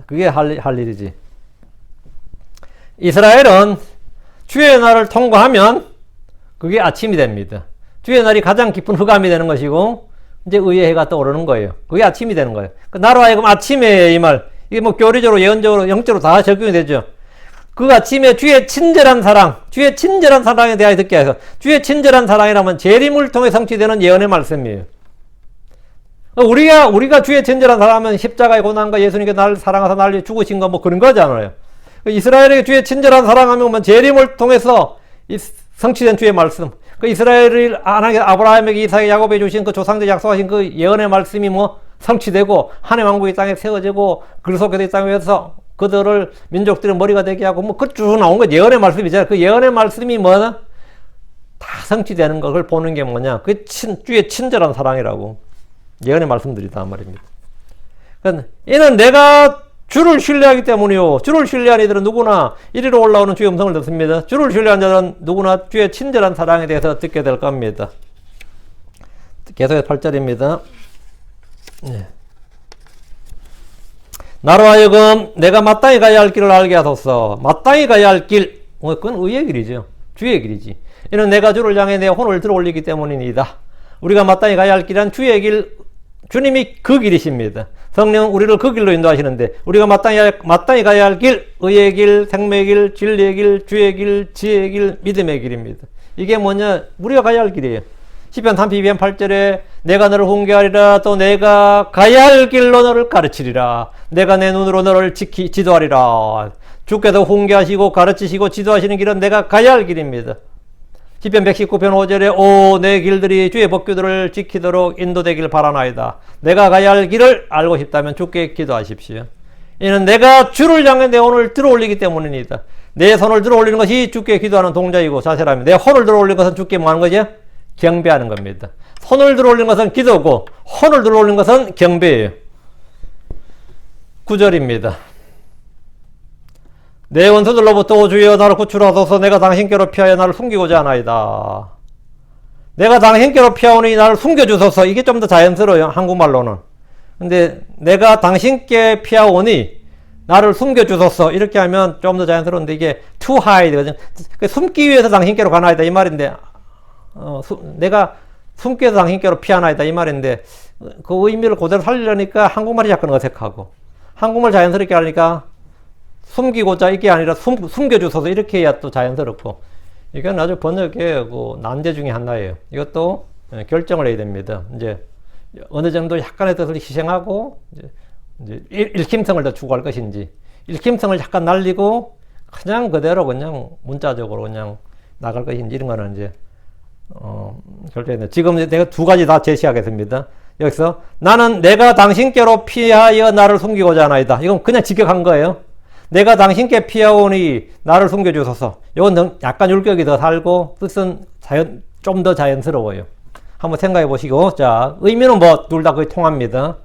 그게 할 일이지. 이스라엘은 주의 날을 통과하면 그게 아침이 됩니다. 주의 날이 가장 깊은 흑암이 되는 것이고, 이제 의의 해가 떠오르는 거예요. 그게 아침이 되는 거예요. 나로 하여금 아침에 이 말, 이게 뭐 교리적으로, 예언적으로, 영적으로 다 적용이 되죠. 그 아침에 주의 친절한 사랑, 주의 친절한 사랑에 대하여 듣게 해서, 주의 친절한 사랑이라면 재림을 통해 성취되는 예언의 말씀이에요. 우리가 주의 친절한 사랑하면 십자가의 고난과 예수님께 나를 사랑하사 나를 죽으신 거 뭐 그런 거잖아요. 이스라엘에게 주의 친절한 사랑하면 재림을 통해서 성취된 주의 말씀. 그 이스라엘을 하나님께 아브라함에게 이삭에게 야곱에 주신 그 조상들 약속하신 그 예언의 말씀이 뭐 성취되고 하나님 왕국이 땅에 세워지고 그리스도께서 이 땅에서 그들을 민족들의 머리가 되게 하고 뭐 그 쭉 나온 거 예언의 말씀이잖아요. 그 예언의 말씀이 뭐냐? 다 성취되는 걸 보는 게 뭐냐? 그 주의 친절한 사랑이라고. 예언의 말씀들이다 말입니다. 그러니까 이는 내가 주를 신뢰하기 때문이요. 주를 신뢰하는 이들은 누구나 이리로 올라오는 주의 음성을 듣습니다. 주를 신뢰하는 자는 누구나 주의 친절한 사랑에 대해서 듣게 될 겁니다. 계속해서 8절입니다. 네. 나로 하여금 내가 마땅히 가야 할 길을 알게 하소서. 마땅히 가야 할 길, 그건 의의 길이죠. 주의 길이지. 이는 내가 주를 향해 내 혼을 들어 올리기 때문이니이다. 우리가 마땅히 가야 할 길은 주의 길, 주님이 그 길이십니다. 성령은 우리를 그 길로 인도하시는데 우리가 마땅히 가야 할 길, 의의 길, 생명의 길, 진리의 길, 주의 길, 지혜의 길, 믿음의 길입니다. 이게 뭐냐? 우리가 가야 할 길이에요. 시편 32편 8절에 내가 너를 훈계하리라. 또 내가 가야 할 길로 너를 가르치리라. 내가 내 눈으로 너를 지도하리라. 주께서 훈계하시고 가르치시고 지도하시는 길은 내가 가야 할 길입니다. 시편 119편 5절에 오 내 길들이 주의 법규들을 지키도록 인도되길 바라나이다. 내가 가야 할 길을 알고 싶다면 주께 기도하십시오. 이는 내가 주를 향해 내 혼을 들어 올리기 때문입니다. 내 손을 들어 올리는 것이 주께 기도하는 동작이고 자세라면 내 혼을 들어 올리는 것은 주께 뭐 하는 거죠? 경배하는 겁니다. 손을 들어 올리는 것은 기도고 혼을 들어 올리는 것은 경배예요. 9절입니다. 내 원수들로부터 오 주여 나를 구출하소서. 내가 당신께로 피하여 나를 숨기고자 하나이다. 내가 당신께로 피하오니 나를 숨겨주소서. 이게 좀 더 자연스러워요, 한국말로는. 근데 내가 당신께 피하오니 나를 숨겨주소서. 이렇게 하면 좀 더 자연스러운데 이게 to hide, 숨기 위해서 당신께로 가나이다 이 말인데 내가 숨기 위해서 당신께로 피하나이다 이 말인데 그 의미를 그대로 살리려니까 한국말이 약간 어색하고 한국말 자연스럽게 하니까 숨기고자 이게 아니라 숨겨주소서 이렇게 해야 또 자연스럽고 이건 아주 번역의 그 난제 중에 하나예요. 이것도 결정을 해야 됩니다. 이제 어느 정도 약간의 뜻을 희생하고 이제 읽힘성을 더 추구할 것인지 읽힘성을 약간 날리고 그냥 그대로 그냥 문자적으로 그냥 나갈 것인지 이런 거는 이제 결정했는데 지금 내가 두 가지 다 제시하겠습니다. 여기서 나는 내가 당신께로 피하여 나를 숨기고자 하나이다. 이건 그냥 직역한 거예요. 내가 당신께 피하오니 나를 숨겨주소서. 이건 약간 율격이 더 살고 뜻은 좀 더 자연스러워요. 한번 생각해 보시고 자 의미는 뭐 둘 다 거의 통합니다.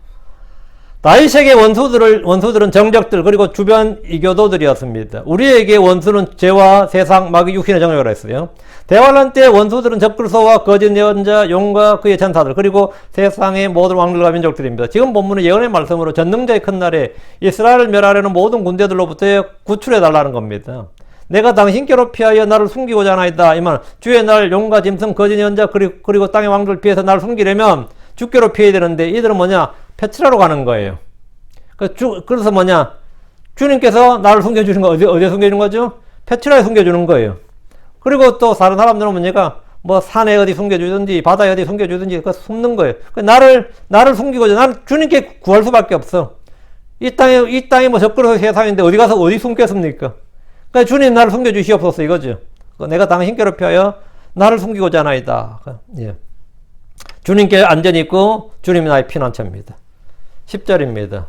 다윗에게 원수들은 정적들 그리고 주변 이교도들이었습니다. 우리에게 원수는 죄와 세상 마귀 육신의 정욕이라 했어요. 대환란 때 원수들은 적그리스도와 거짓 예언자 용과 그의 전사들 그리고 세상의 모든 왕들과 민족들입니다. 지금 본문은 예언의 말씀으로 전능자의 큰 날에 이스라엘을 멸하려는 모든 군대들로부터 구출해 달라는 겁니다. 내가 당신께로 피하여 나를 숨기고자 하나이다. 이 말 주의 날 용과 짐승 거짓 예언자 그리고 땅의 왕들을 피해서 나를 숨기려면 주께로 피해야 되는데 이들은 뭐냐? 페트라로 가는 거예요. 그래서 뭐냐? 주님께서 나를 숨겨주신 거 어디에 숨겨주는 거죠? 페트라에 숨겨주는 거예요. 그리고 또 다른 사람들은 뭐냐가 뭐 산에 어디 숨겨주든지 바다에 어디 숨겨주든지 그 숨는 거예요. 나를 숨기고자 나는 주님께 구할 수밖에 없어. 이 땅에 뭐 적그리스도 세상인데 어디 가서 어디 숨겠습니까? 그러니까 주님 나를 숨겨주시옵소서 이거죠. 내가 당신께로 피하여 나를 숨기고자 하나이다. 예. 주님께 안전이 있고 주님이 나의 피난처입니다. 10절입니다.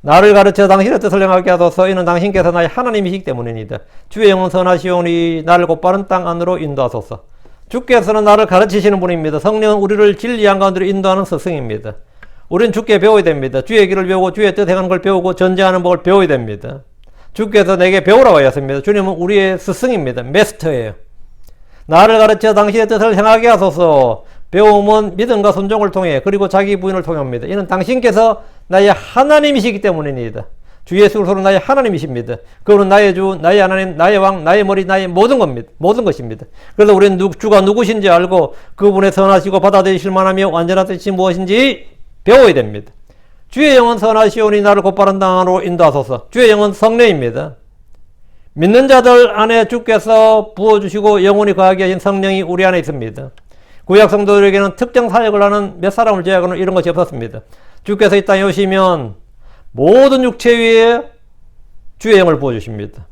나를 가르쳐 당신의 뜻을 행하게 하소서. 이는 당신께서 나의 하나님이시기 때문입니다. 주의 영은 선하시오니 나를 곧바른 땅 안으로 인도하소서. 주께서는 나를 가르치시는 분입니다. 성령은 우리를 진리한 가운데로 인도하는 스승입니다. 우리는 주께 배워야 됩니다. 주의 길을 배우고 주의 뜻 행하는 걸 배우고 전쟁하는 법을 배워야 됩니다. 주께서 내게 배우라고 하였습니다. 주님은 우리의 스승입니다. 메스터예요. 나를 가르쳐 당신의 뜻을 행하게 하소서. 배움은 믿음과 순종을 통해 그리고 자기 부인을 통해 옵니다. 이는 당신께서 나의 하나님이시기 때문입니다. 주 예수 그리스도는 나의 하나님이십니다. 그분은 나의 주, 나의 하나님, 나의 왕, 나의 머리, 나의 모든 겁니다. 모든 것입니다. 그래서 우리는 주가 누구신지 알고 그분의 선하시고 받아들이실 만하며 완전한 뜻이 무엇인지 배워야 됩니다. 주의 영은 선하시오니 나를 곧바른 땅으로 인도하소서. 주의 영은 성령입니다. 믿는 자들 안에 주께서 부어주시고 영원히 거하게 하신 성령이 우리 안에 있습니다. 구약 성도들에게는 특정 사역을 하는 몇 사람을 제외하고는 이런 것이 없었습니다. 주께서 이 땅에 오시면 모든 육체 위에 주의 영을 부어주십니다.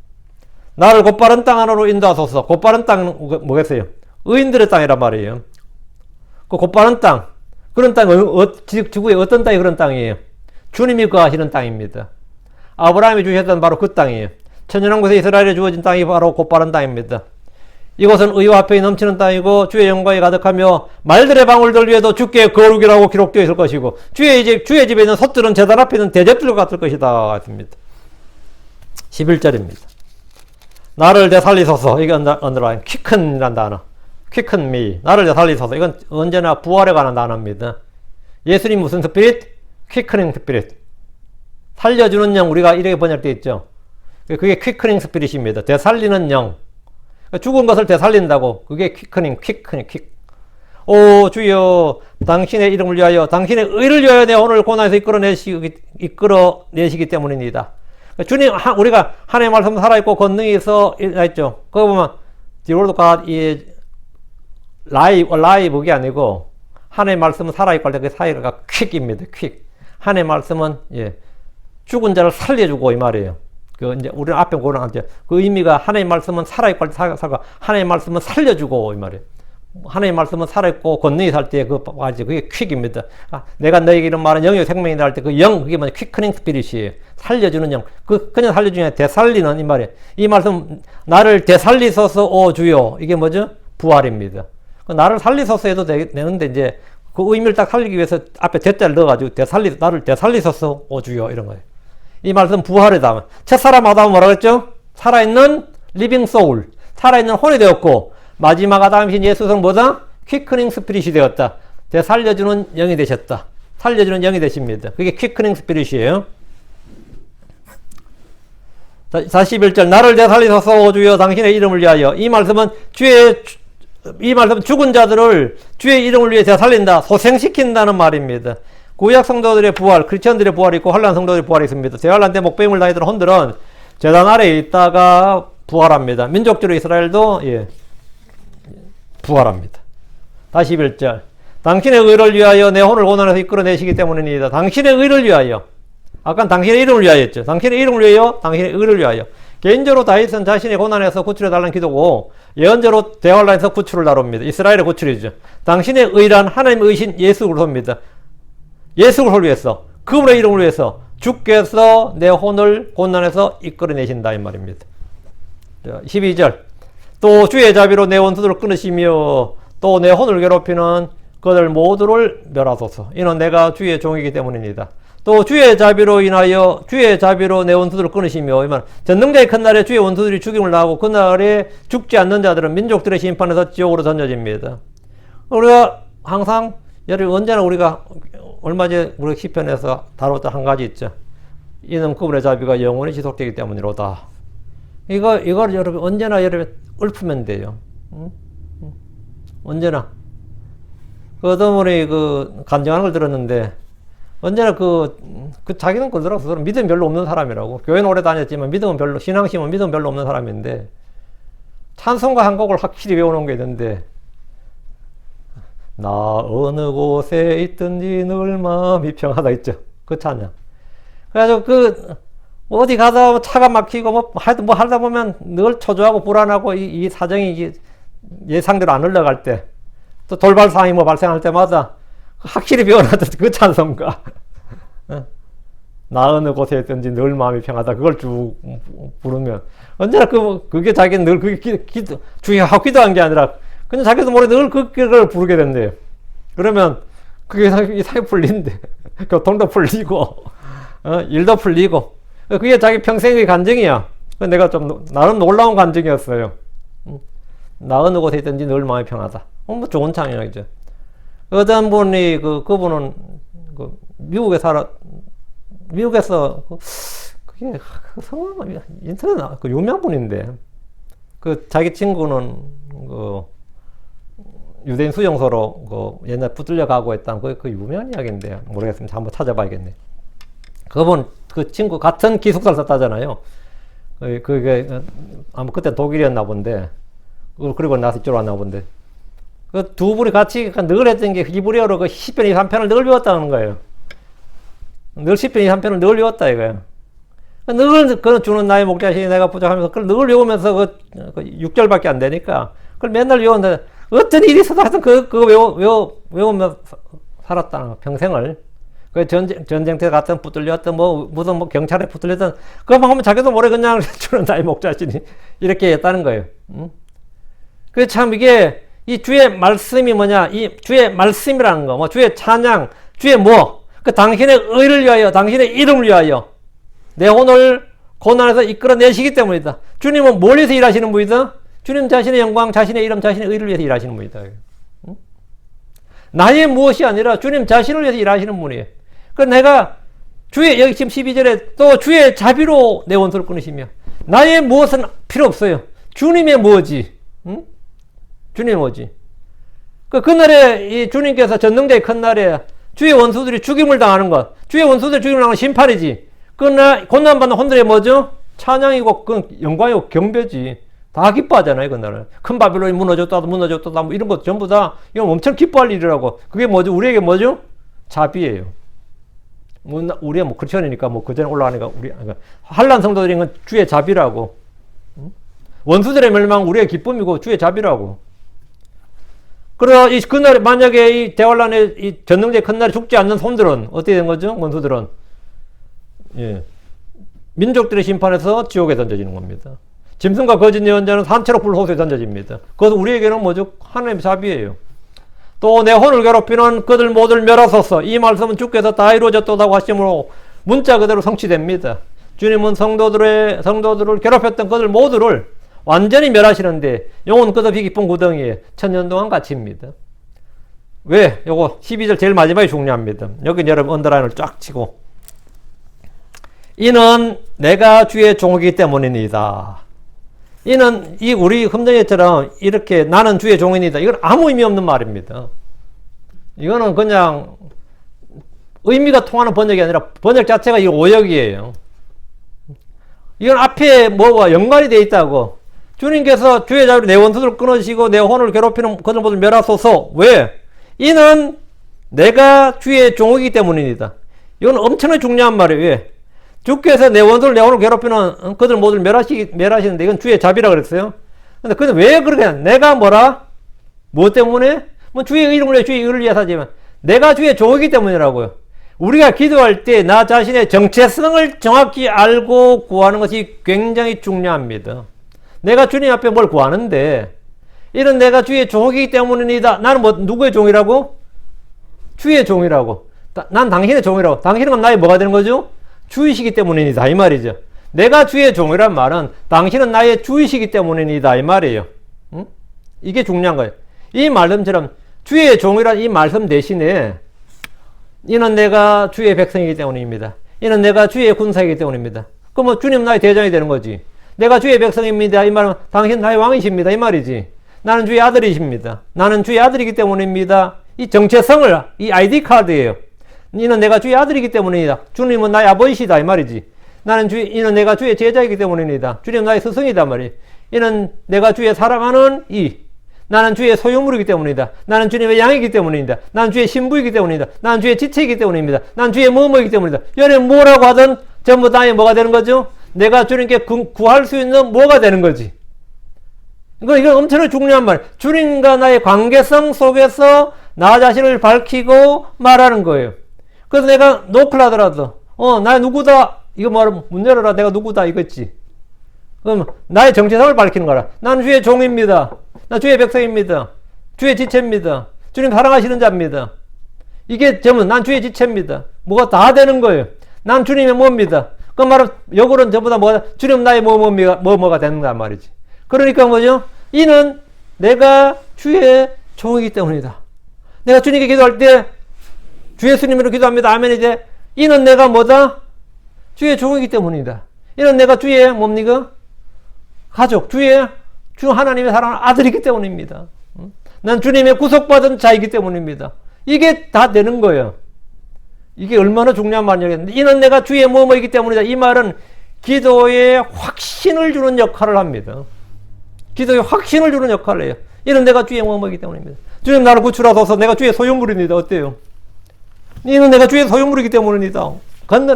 나를 곧바른 땅 안으로 인도하소서. 곧바른 땅은 뭐겠어요? 의인들의 땅이란 말이에요. 그 곧바른 땅, 그런 땅은 지구에 어떤 땅이 그런 땅이에요? 주님이 거하시는 땅입니다. 아브라함이 주셨던 바로 그 땅이에요. 천연한 곳에 이스라엘에 주어진 땅이 바로 곧바른 땅입니다. 이곳은 의와 화평이 넘치는 땅이고 주의 영광이 가득하며 말들의 방울들 위에도 주께 거룩이라고 기록되어 있을 것이고 주의 집에 있는 솥들은 제단 앞에 있는 대접들 같을 것이다 했습니다. 11절입니다. 나를 되살리소서. 이게 언더라인 quicken 이란 단어. quicken me. 나를 되살리소서. 이건 언제나 부활에 관한 단어입니다. 예수님 무슨 스피릿? quickening 스피릿. 살려주는 영. 우리가 이렇게 번역되어 있죠. 그게 quickening 스피릿입니다. 되살리는 영. 죽은 것을 되살린다고. 그게 quick. 오 주여 당신의 이름을 위하여 당신의 의를 위하여 내 오늘 고난에서 이끌어내시기 때문입니다. 주님, 우리가 하나님의 말씀 살아있고 권능이 있어 있죠. 그거 보면 The word of God is alive 그게 아니고 하나님의 말씀은 살아있고 할 때 그 사이가 quick입니다. quick. 하나님의 말씀은 죽은 자를 살려주고 이 말이에요. 그 이제 우리는 앞에 고난하죠. 그 의미가 하나님의 말씀은 살아있고 살고 하나님의 말씀은 살려주고 이 말이에요. 하나님의 말씀은 살아있고 권능이 살 때 그게 퀵입니다. 내가 너에게 이런 말은 영의 생명이다 할 때 그 영 그게 뭐냐 퀵커닝 스피릿이에요. 살려주는 영. 그냥 살려주는 게 되살리는 이 말이에요. 이 말씀 나를 되살리소서 오 주여 이게 뭐죠? 부활입니다. 나를 살리소서 해도 되는데 이제 그 의미를 딱 살리기 위해서 앞에 대자를 넣어가지고 나를 되살리소서 오 주여 이런 거예요. 이 말씀 부활이다. 첫사람 아담은 뭐라 그랬죠? 살아있는 리빙 소울. 살아있는 혼이 되었고 마지막 아담이신 예수는 뭐다? 퀴크닝 스피릿이 되었다. 살려주는 영이 되셨다. 살려주는 영이 되십니다. 그게 퀴크닝 스피릿이에요. 41절 나를 되살리소서 오 주여 당신의 이름을 위하여. 이 말씀은 죽은 자들을 주의 이름을 위해 되살린다. 소생시킨다는 말입니다. 구약 성도들의 부활, 크리스천들의 부활이 있고 환란 성도들의 부활이 있습니다. 대환란 때 목배임을 당했던 혼들은 제단 아래에 있다가 부활합니다. 민족주로 이스라엘도 부활합니다. 다시 11절 당신의 의를 위하여 내 혼을 고난에서 이끌어내시기 때문입니다. 당신의 의를 위하여. 아까 당신의 이름을 위하여 했죠. 당신의 이름을 위하여, 당신의 의를 위하여. 개인적으로 다윗은 자신의 고난에서 구출해달라는 기도고 예언자로 대환란에서 구출을 다룹니다. 이스라엘의 구출이죠. 당신의 의란 하나님의 의신 예수 그리스도입니다. 예수 그리스도를 위해서 그분의 이름을 위해서 주께서 내 혼을 곤난에서 이끌어내신다 이 말입니다. 12절 또 주의 자비로 내 원수들을 끊으시며 또 내 혼을 괴롭히는 그들 모두를 멸하소서. 이는 내가 주의 종이기 때문입니다. 또 주의 자비로 인하여 주의 자비로 내 원수들을 끊으시며 이 말 전능자의 큰 날에 주의 원수들이 죽임을 당하고 그 날에 죽지 않는 자들은 민족들의 심판에서 지옥으로 던져집니다. 우리가 항상 여러분 언제나 우리가 얼마 전에 우리 시편에서 다뤘던 한 가지 있죠. 이는 그분의 자비가 영원히 지속되기 때문이로다. 이걸 여러분 언제나 여러분 읊으면 돼요. 언제나. 그 어떤 분이 간증하는 걸 들었는데 언제나 자기는 그러더라고. 믿음 별로 없는 사람이라고. 교회는 오래 다녔지만 신앙심은 믿음 별로 없는 사람인데 찬송가 한 곡을 확실히 외워놓은 게 있는데 나 어느 곳에 있든지 늘 마음이 평하다 있죠. 그 찬양. 그래가지고 어디 가다 차가 막히고 뭐 하다 보면 늘 초조하고 불안하고 이 사정이 예상대로 안 흘러갈 때 또 돌발 상황이 발생할 때마다 확실히 배워놨던 그 찬송가. 나 어느 곳에 있든지 늘 마음이 평하다. 그걸 쭉 부르면 언제나 그게 자기는 늘 그게 주의 하고 기도한 게 아니라 그냥 자기도 모르게 늘 그걸 부르게 된대요. 그러면 그게 사회 풀린대. 교통도 풀리고 일도 풀리고 그게 자기 평생의 간증이야. 내가 좀 나름 놀라운 간증이었어요. 나 어느 곳에 있든지 늘 마음이 편하다. 뭐 좋은 창의이죠. 어떤 분이 그분은 미국에서 그게 성함이 인터넷 유명한 분인데 자기 친구는 유대인 수용소로 옛날 붙들려 가고 했던 그 유명한 이야기인데 모르겠습니다. 한번 찾아봐야겠네. 그분 그 친구 같은 기숙사를 썼다잖아요. 그게 아마 그때 독일이었나 본데 그리고 나서 이쪽으로 왔나 본데 그 두 분이 같이 늘 했던 게 히브리어로 그 10편 23편을 늘 외웠다는 거예요. 늘 10편 23편을 늘 외웠다 이거예요. 늘 그 주는 나의 목자시니 내가 부족하면서 그걸 늘 외우면서 그 6절밖에 안 되니까 그걸 맨날 외웠는데 어떤 일이 있어도 하여튼 그거 외우면서 살았다는 거, 평생을. 그 전쟁터 같은 붙들렸던 무슨 경찰에 붙들렸던 그것만 하면 자기도 모르게 그냥 주는 나의 목자시니 이렇게 했다는 거예요. 그 참 이게 이 주의 말씀이 뭐냐, 이 주의 말씀이라는 거, 주의 찬양, 주의 그 당신의 의를 위하여, 당신의 이름을 위하여 내 혼을 고난에서 이끌어내시기 때문이다. 주님은 뭘 위해서 일하시는 분이다? 주님 자신의 영광, 자신의 이름, 자신의 의를 위해서 일하시는 분이다. 나의 무엇이 아니라 주님 자신을 위해서 일하시는 분이에요. 그래서 내가 여기 지금 12절에 또 주의 자비로 내 원수를 끊으시며 나의 무엇은 필요 없어요. 주님의 뭐지? 주님의 뭐지? 그날에 이 주님께서 전능자의 큰 날에 주의 원수들이 죽임을 당하는 것, 주의 원수들이 죽임을 당하는 심판이지. 그날 고난받는 혼들의 뭐죠? 찬양이고 영광이고 경배지. 다 기뻐하잖아요, 그날은. 큰 바빌론이 무너졌다 뭐 이런 것 전부 다 이건 엄청 기뻐할 일이라고. 그게 뭐죠? 우리에게 뭐죠? 자비예요. 우리가 크리스천이니까 그 전에 올라가니까 한란 성도들인 건 주의 자비라고. 원수들의 멸망 우리의 기쁨이고 주의 자비라고. 그러나 그날에 만약에 이 대환란의 이 전능자의 큰 날에 죽지 않는 손들은 어떻게 된 거죠? 원수들은 민족들의 심판에서 지옥에 던져지는 겁니다. 짐승과 거짓 예언자는 산채로 불호수에 던져집니다. 그것은 우리에게는 뭐죠? 하나님의 자비예요. 또 내 혼을 괴롭히는 그들 모두를 멸하소서. 이 말씀은 주께서 다 이루어졌다고 하심으로 문자 그대로 성취됩니다. 주님은 성도들을 괴롭혔던 그들 모두를 완전히 멸하시는데 영혼 끝없이 깊은 구덩이에 천년 동안 갇힙니다. 왜? 요거 12절 제일 마지막에 중요합니다. 여기 여러분 언더라인을 쫙 치고 이는 내가 주의 종이기 때문입니다. 이는 우리 흠정이처럼 이렇게 나는 주의 종입니다. 이건 아무 의미 없는 말입니다. 이거는 그냥 의미가 통하는 번역이 아니라 번역 자체가 이 오역이에요. 이건 앞에 뭐가 연관이 되어 있다고. 주님께서 주의 자비로 내 원수들을 끊으시고 내 혼을 괴롭히는 그들 모두 멸하소서. 왜? 이는 내가 주의 종이기 때문입니다. 이건 엄청나게 중요한 말이에요. 왜? 주께서 내 원수를 내 혼을 괴롭히는 그들 모두를 멸하시는데 이건 주의 자비라 그랬어요. 근데 왜 그렇게 내가 뭐라? 뭐 때문에? 주의 이름을 위해 주의 의를 위해서 하지만 내가 주의 종이기 때문이라고요. 우리가 기도할 때 나 자신의 정체성을 정확히 알고 구하는 것이 굉장히 중요합니다. 내가 주님 앞에 뭘 구하는데 이런 내가 주의 종이기 때문입니다. 나는 누구의 종이라고? 주의 종이라고. 난 당신의 종이라고. 당신은 나의 뭐가 되는 거죠? 주이시기 때문입니다. 이 말이죠. 내가 주의 종이란 말은 당신은 나의 주이시기 때문입니다. 이 말이에요. 이게 중요한 거예요. 이 말씀처럼 주의 종이란 이 말씀 대신에 이는 내가 주의 백성이기 때문입니다. 이는 내가 주의 군사이기 때문입니다. 그럼 주님 나의 대장이 되는 거지. 내가 주의 백성입니다. 이 말은 당신 나의 왕이십니다. 이 말이지. 나는 주의 아들이십니다. 나는 주의 아들이기 때문입니다. 이 정체성을 이 아이디 카드예요. 이는 내가 주의 아들이기 때문입니다. 주님은 나의 아버지시다. 이 말이지. 이는 내가 주의 제자이기 때문입니다. 주님 나의 스승이다. 말이에요. 이는 내가 주의 사랑하는 나는 주의 소유물이기 때문이다. 나는 주님의 양이기 때문입니다. 나는 주의 신부이기 때문입니다. 나는 주의 지체이기 때문입니다. 나는 주의 뭐뭐이기 때문이다. 연애 뭐라고 하든 전부 다 뭐가 되는 거죠? 내가 주님께 구할 수 있는 뭐가 되는 거지. 이건 엄청나게 중요한 말. 주님과 나의 관계성 속에서 나 자신을 밝히고 말하는 거예요. 그래서 내가 노크를 하더라도 나 누구다. 이거 말하면 문 열어라. 내가 누구다. 이거지. 그럼 나의 정체성을 밝히는 거라. 나는 주의 종입니다. 나 주의 백성입니다. 주의 지체입니다. 주님 사랑하시는 자입니다. 이게 전부 난 주의 지체입니다. 뭐가 다 되는 거예요. 난 주님의 뭐입니다. 그 말은 역으로는 전부 다 뭐가 주님 나의 뭐가 되는가 말이지. 그러니까 뭐죠? 이는 내가 주의 종이기 때문이다. 내가 주님께 기도할 때 주 예수님으로 기도합니다. 아멘. 이제 이는 내가 뭐다? 주의 종이기 때문이다. 이는 내가 주의 뭡니까? 가족, 주 하나님의 사랑하는 아들이기 때문입니다. 난 주님의 구속받은 자이기 때문입니다. 이게 다 되는 거예요. 이게 얼마나 중요한 말이겠는데, 이는 내가 주의 뭐뭐이기 때문이다. 이 말은 기도에 확신을 주는 역할을 합니다. 기도에 확신을 주는 역할을 해요. 이는 내가 주의 뭐뭐이기 때문입니다. 주님 나를 구출하소서. 내가 주의 소유물입니다. 어때요? 이는 내가 주의 소유물이기 때문입니다.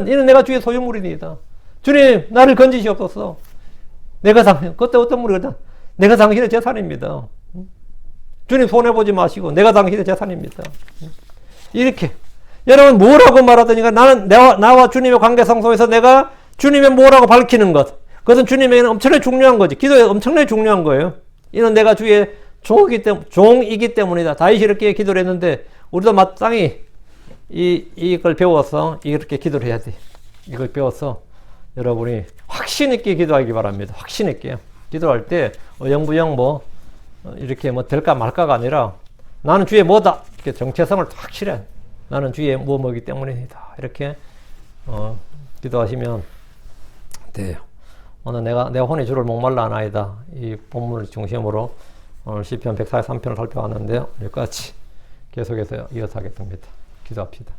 이는 내가 주의 소유물입니다. 주님 나를 건지시옵소서. 그때 어떤 물이거든. 내가 당신의 재산입니다. 주님 손해보지 마시고 내가 당신의 재산입니다. 이렇게 여러분 뭐라고 말하더니가 나는 나와 주님의 관계 성소에서 내가 주님의 뭐라고 밝히는 것, 그것은 주님에게는 엄청나게 중요한 거지. 기도에 엄청나게 중요한 거예요. 이는 내가 주의 종이기 때문이다. 다윗이 이렇게 기도를 했는데 우리도 마땅히 이걸 배워서 이렇게 기도를 해야 돼. 이걸 배워서 여러분이 확신 있게 기도하기 바랍니다. 확신 있게 기도할 때 영부영 이렇게 될까 말까가 아니라 나는 주의 뭐다. 이렇게 정체성을 확실해. 나는 주의 뭐뭐이기 때문이다. 이렇게 기도하시면 돼요. 오늘 내 혼이 주를 목말라 하나이다. 이 본문을 중심으로 오늘 시편 143편을 살펴봤는데요. 여기까지 계속해서 이어서 하겠습니다. 기도합시다.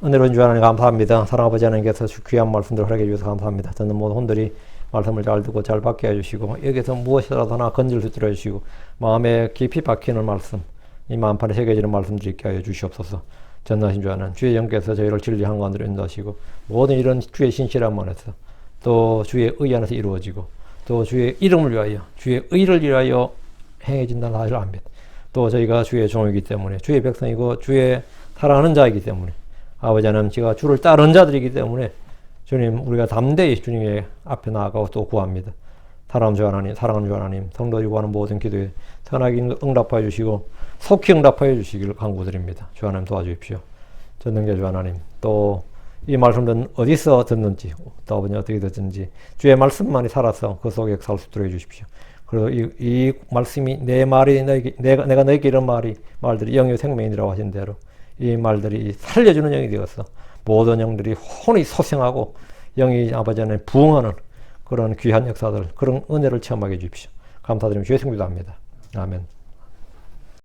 은혜로운 주 하나님 감사합니다. 사랑하는 아버지 하나님께서 귀한 말씀들 허락해 주셔서 감사합니다. 듣는 모든 혼들이 말씀을 잘 듣고 잘 받게 해주시고 여기서 무엇이라도 하나 건질 수 있도록 해주시고 마음에 깊이 박히는 말씀, 이 마음판에 새겨지는 말씀들이 있게 하여 주시옵소서. 전능하신 주 하나님, 주의 영께서 저희를 진리 한가운데로 인도하시고 모든 이런 주의 신실함 안에서 또 주의 의 안에서 이루어지고 또 주의 이름을 위하여 주의 의를 위하여 행해진다는 사실을 압니다. 또 저희가 주의 종이기 때문에 주의 백성이고 주의 사랑하는 자이기 때문에 아버지 하나님, 제가 주를 따르는 자들이기 때문에 주님, 우리가 담대히 주님의 앞에 나아가고 또 구합니다. 사랑하는 주 하나님, 성도들이 구하는 모든 기도에 선하게 응답하여 주시고 속히 응답하여 주시기를 간구드립니다. 주 하나님 도와주십시오. 전능자 주 하나님, 또 이 말씀은 어디서 듣는지, 또 아버지 어떻게 듣는지 주의 말씀만이 살아서 그 속에 살 수 있도록 해주십시오. 그리고 이 말씀이 내 말이 내가 너에게 이런 말들이 영의 생명이라고 하신 대로 이 말들이 살려주는 영이 되어서 모든 영들이 혼이 소생하고 영이 아버지 안에 부응하는 그런 귀한 역사들, 그런 은혜를 체험하게 해주십시오. 감사드리며 주의 성기도합니다. 아멘.